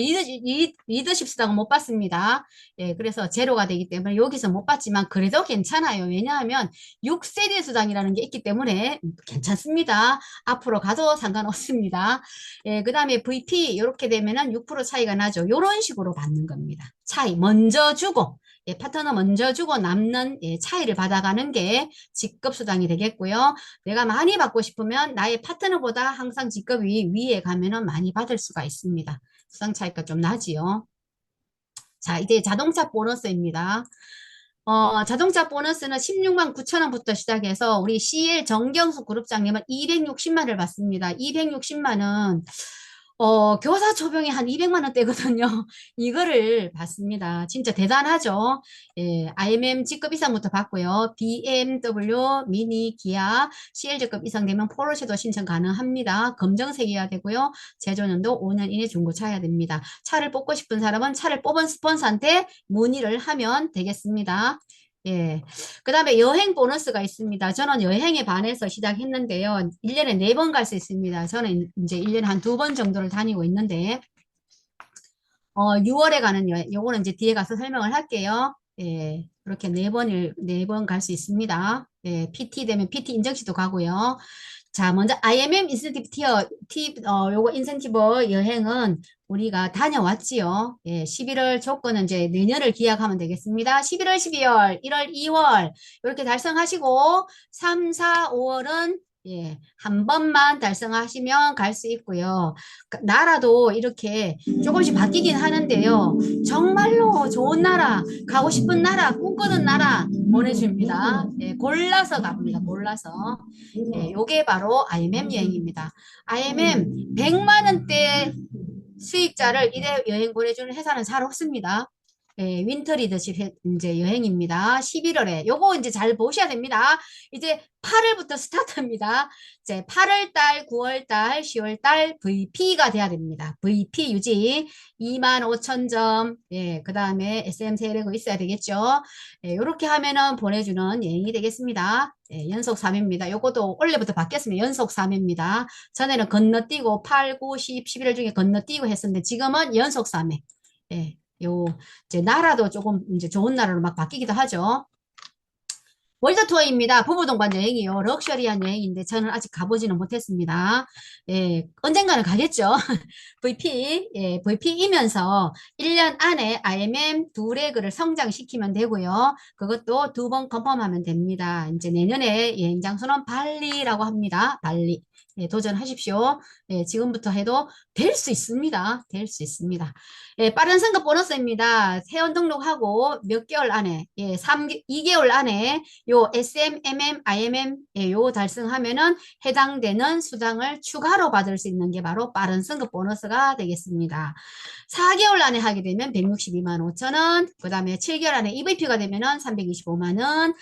리더십 수당은 못 받습니다. 예, 그래서 제로가 되기 때문에 여기서 못 받지만 그래도 괜찮아요. 왜냐하면 6세대 수당이라는 게 있기 때문에 괜찮습니다. 앞으로 가도 상관없습니다. 예, 그 다음에 VP 이렇게 되면은 6% 차이가 나죠. 이런 식으로 받는 겁니다. 차이 먼저 주고 예, 파트너 먼저 주고 남는 예, 차이를 받아가는 게 직급 수당이 되겠고요. 내가 많이 받고 싶으면 나의 파트너보다 항상 직급이 위에 가면은 많이 받을 수가 있습니다. 수당 차이가 좀 나지요. 자, 이제 자동차 보너스입니다. 자동차 보너스는 16만 9천 원부터 시작해서 우리 CL 정경수 그룹장님은 260만 원을 받습니다. 260만 원. 교사 초병이 한 200만 원대거든요. 이거를 받습니다. 진짜 대단하죠. 예, IMM 직급 이상부터 받고요. BMW, 미니, 기아, CL직급 이상 되면 포르쉐도 신청 가능합니다. 검정색이어야 되고요. 제조년도 5년 이내 중고차여야 됩니다. 차를 뽑고 싶은 사람은 차를 뽑은 스폰서한테 문의를 하면 되겠습니다. 예. 그 다음에 여행 보너스가 있습니다. 저는 여행에 반해서 시작했는데요. 1년에 4번 갈 수 있습니다. 저는 이제 1년에 한 2번 정도를 다니고 있는데, 6월에 가는 여행, 요거는 이제 뒤에 가서 설명을 할게요. 예. 그렇게 4번 갈 수 있습니다. 예. PT 되면 PT 인정시도 가고요. 자, 먼저 IMM 인센티브 요거 인센티브 여행은 우리가 다녀왔지요. 예, 11월 조건은 이제 내년을 기약하면 되겠습니다. 11월, 12월, 1월, 2월 이렇게 달성하시고 3, 4, 5월은 예, 한 번만 달성하시면 갈 수 있고요. 나라도 이렇게 조금씩 바뀌긴 하는데요. 정말로 좋은 나라, 가고 싶은 나라, 꿈꾸는 나라 보내줍니다. 예, 골라서 갑니다. 골라서. 예, 요게 바로 IMM 여행입니다. IMM 100만 원대 수익자를 이래 여행 보내주는 회사는 잘 없습니다. 예, 윈터 리더십 이제 여행입니다. 11월에 요거 이제 잘 보셔야 됩니다. 이제 8월부터 스타트입니다. 이제 8월 달, 9월 달, 10월 달 VP가 돼야 됩니다. VP 유지 25,000점. 예, 그다음에 SM 세력이 있어야 되겠죠. 예, 요렇게 하면은 보내주는 여행이 되겠습니다. 예, 연속 3회입니다. 요것도 원래부터 바뀌었으면 연속 3회입니다. 전에는 건너뛰고 8, 9, 10, 11월 중에 건너뛰고 했었는데 지금은 연속 3회. 예, 요, 이제 나라도 조금 이제 좋은 나라로 막 바뀌기도 하죠. 월드 투어입니다. 부부 동반 여행이요. 럭셔리한 여행인데 저는 아직 가보지는 못했습니다. 예, 언젠가는 가겠죠. VP이면서 1년 안에 IMM 두 레그를 성장시키면 되고요. 그것도 2번 컨펌하면 됩니다. 이제 내년에 여행 장소는 발리라고 합니다. 발리. 예, 도전하십시오. 예, 지금부터 해도 될 수 있습니다. 될 수 있습니다. 예, 빠른 승급 보너스입니다. 회원 등록하고 몇 개월 안에, 예, 2개월 안에 요 SMMM, IMM, 예, 요 달성하면은 해당되는 수당을 추가로 받을 수 있는 게 바로 빠른 승급 보너스가 되겠습니다. 4개월 안에 하게 되면 162만 5천 원, 그 다음에 7개월 안에 EVP가 되면은 325만 원,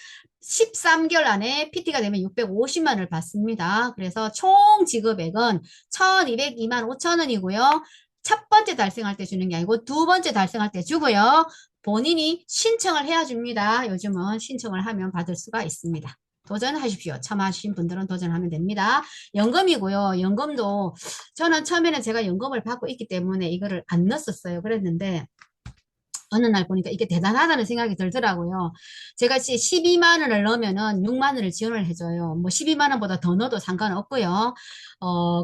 13개월 안에 PT가 되면 650만 원을 받습니다. 그래서 총 지급액은 1,202만 5천 원이고요. 첫 번째 달성할 때 주는 게 아니고 두 번째 달성할 때 주고요. 본인이 신청을 해야 줍니다. 요즘은 신청을 하면 받을 수가 있습니다. 도전하십시오. 참하신 분들은 도전하면 됩니다. 연금이고요. 연금도 저는 처음에는 제가 연금을 받고 있기 때문에 이거를 안 넣었었어요. 그랬는데 어느 날 보니까 이게 대단하다는 생각이 들더라고요. 제가 12만 원을 넣으면은 6만 원을 지원을 해줘요. 뭐 12만 원보다 더 넣어도 상관없고요.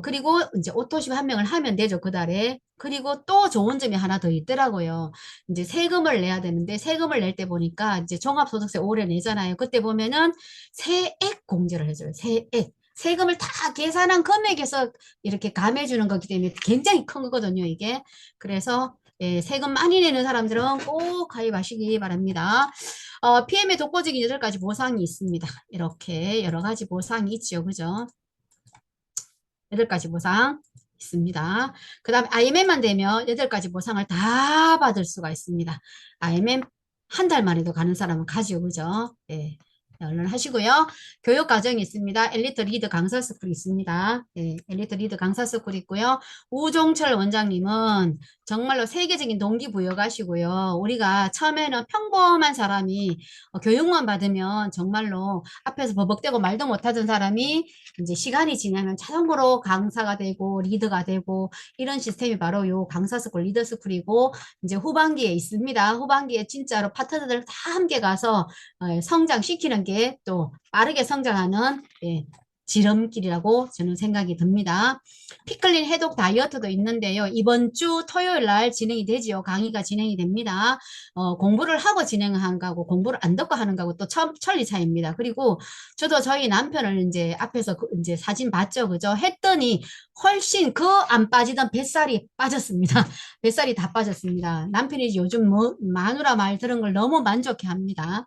그리고 이제 오토십 한 명을 하면 되죠, 그 달에. 그리고 또 좋은 점이 하나 더 있더라고요. 이제 세금을 내야 되는데 세금을 낼 때 보니까 이제 종합소득세 올해 내잖아요. 그때 보면은 세액 공제를 해줘요. 세액. 세금을 다 계산한 금액에서 이렇게 감해주는 거기 때문에 굉장히 큰 거거든요, 이게. 그래서 예, 세금 많이 내는 사람들은 꼭 가입하시기 바랍니다. PM의 독보적인 8가지 보상이 있습니다. 이렇게 여러 가지 보상이 있죠. 그죠? 8가지 보상 있습니다. 그 다음에 IMM만 되면 8가지 보상을 다 받을 수가 있습니다. IMM 한 달 만에도 가는 사람은 가죠. 그죠? 예. 얼른 하시고요. 교육 과정이 있습니다. 엘리트 리드 강사 스쿨 있습니다. 예, 엘리트 리드 강사 스쿨 있고요. 우종철 원장님은 정말로 세계적인 동기부여가시고요. 우리가 처음에는 평범한 사람이 교육만 받으면 정말로 앞에서 버벅대고 말도 못하던 사람이 이제 시간이 지나면 자동으로 강사가 되고 리드가 되고 이런 시스템이 바로 요 강사 스쿨 리더 스쿨이고 이제 후반기에 있습니다. 후반기에 진짜로 파트너들 다 함께 가서 성장시키는 게 또 빠르게 성장하는 예, 지름길이라고 저는 생각이 듭니다. 피클린 해독 다이어트도 있는데요. 이번 주 토요일 날 진행이 되지요. 강의가 진행이 됩니다. 공부를 하고 진행한 거하고 공부를 안 듣고 하는 거하고 또 천리 차이입니다. 그리고 저도 저희 남편을 이제 앞에서 이제 사진 봤죠. 그죠? 했더니 훨씬 그 안 빠지던 뱃살이 빠졌습니다. 뱃살이 다 빠졌습니다. 남편이 요즘 뭐 마누라 말 들은 걸 너무 만족해 합니다.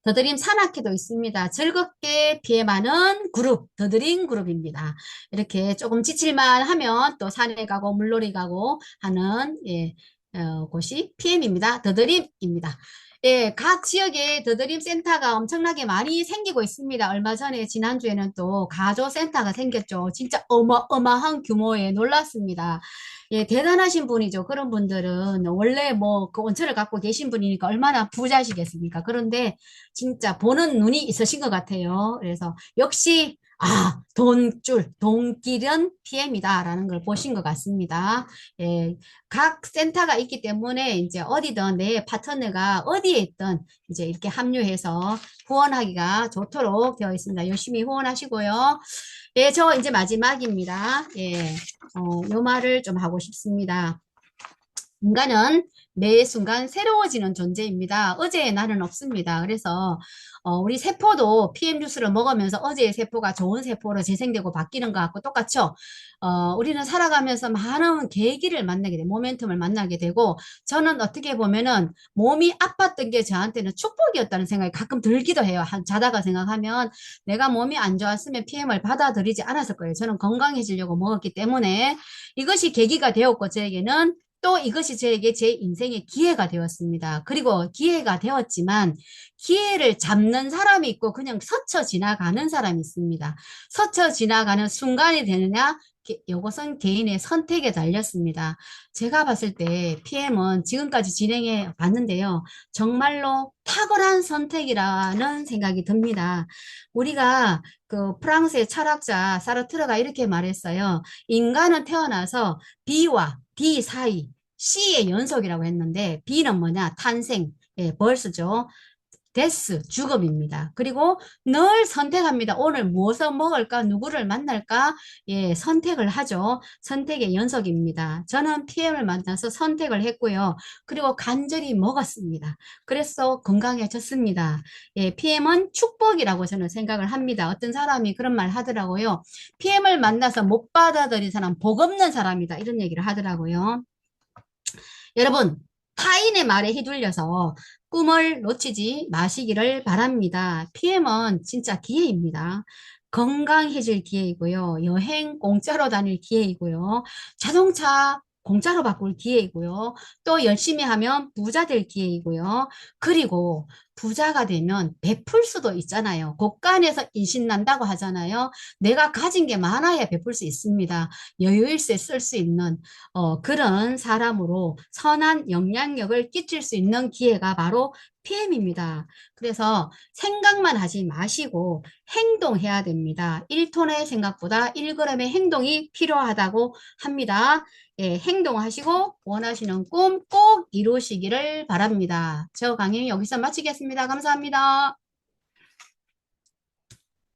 더드림 산악회도 있습니다. 즐겁게 피해많은 그룹, 더드림 그룹입니다. 이렇게 조금 지칠만 하면 또 산에 가고 물놀이 가고 하는 예, 곳이 PM입니다. 더드림입니다. 예, 각 지역에 더드림 센터가 엄청나게 많이 생기고 있습니다. 얼마 전에 지난주에는 또 가조 센터가 생겼죠. 진짜 어마어마한 규모에 놀랐습니다. 예, 대단하신 분이죠. 그런 분들은 원래 뭐 그 원천을 갖고 계신 분이니까 얼마나 부자시겠습니까? 그런데 진짜 보는 눈이 있으신 것 같아요. 그래서 역시 돈길은 PM이다라는 걸 보신 것 같습니다. 예, 각 센터가 있기 때문에 이제 어디든 내 파트너가 어디에 있든 이제 이렇게 합류해서 후원하기가 좋도록 되어 있습니다. 열심히 후원하시고요. 예, 저 이제 마지막입니다. 예, 요 말을 좀 하고 싶습니다. 인간은 매 순간 새로워지는 존재입니다. 어제의 나는 없습니다. 그래서 우리 세포도 PM 주스를 먹으면서 어제의 세포가 좋은 세포로 재생되고 바뀌는 것 같고 똑같죠. 우리는 살아가면서 많은 계기를 만나게 돼, 모멘텀을 만나게 되고 저는 어떻게 보면은 몸이 아팠던 게 저한테는 축복이었다는 생각이 가끔 들기도 해요. 자다가 생각하면 내가 몸이 안 좋았으면 PM을 받아들이지 않았을 거예요. 저는 건강해지려고 먹었기 때문에 이것이 계기가 되었고 저에게는 또 이것이 저에게 제 인생의 기회가 되었습니다. 그리고 기회가 되었지만 기회를 잡는 사람이 있고 그냥 스쳐 지나가는 사람이 있습니다. 스쳐 지나가는 순간이 되느냐? 이것은 개인의 선택에 달렸습니다. 제가 봤을 때 PM은 지금까지 진행해 봤는데요. 정말로 탁월한 선택이라는 생각이 듭니다. 우리가 그 프랑스의 철학자 사르트르가 이렇게 말했어요. 인간은 태어나서 B와 D 사이, C의 연속이라고 했는데 B는 뭐냐? 탄생, 예, 벌스죠. 데스, 죽음입니다. 그리고 늘 선택합니다. 오늘 무엇을 먹을까? 누구를 만날까? 예, 선택을 하죠. 선택의 연속입니다. 저는 PM을 만나서 선택을 했고요. 그리고 간절히 먹었습니다. 그래서 건강해졌습니다. 예, PM은 축복이라고 저는 생각을 합니다. 어떤 사람이 그런 말 하더라고요. PM을 만나서 못 받아들인 사람, 복 없는 사람이다. 이런 얘기를 하더라고요. 여러분, 타인의 말에 휘둘려서 꿈을 놓치지 마시기를 바랍니다. PM은 진짜 기회입니다. 건강해질 기회이고요. 여행 공짜로 다닐 기회이고요. 자동차 공짜로 바꿀 기회이고요. 또 열심히 하면 부자 될 기회이고요. 그리고 부자가 되면 베풀 수도 있잖아요. 곳간에서 인신난다고 하잖아요. 내가 가진 게 많아야 베풀 수 있습니다. 여유일세 쓸 수 있는 그런 사람으로 선한 영향력을 끼칠 수 있는 기회가 바로 PM입니다. 그래서 생각만 하지 마시고 행동해야 됩니다. 1톤의 생각보다 1g의 행동이 필요하다고 합니다. 예, 행동하시고 원하시는 꿈 꼭 이루시기를 바랍니다. 저 강의 여기서 마치겠습니다. 감사합니다.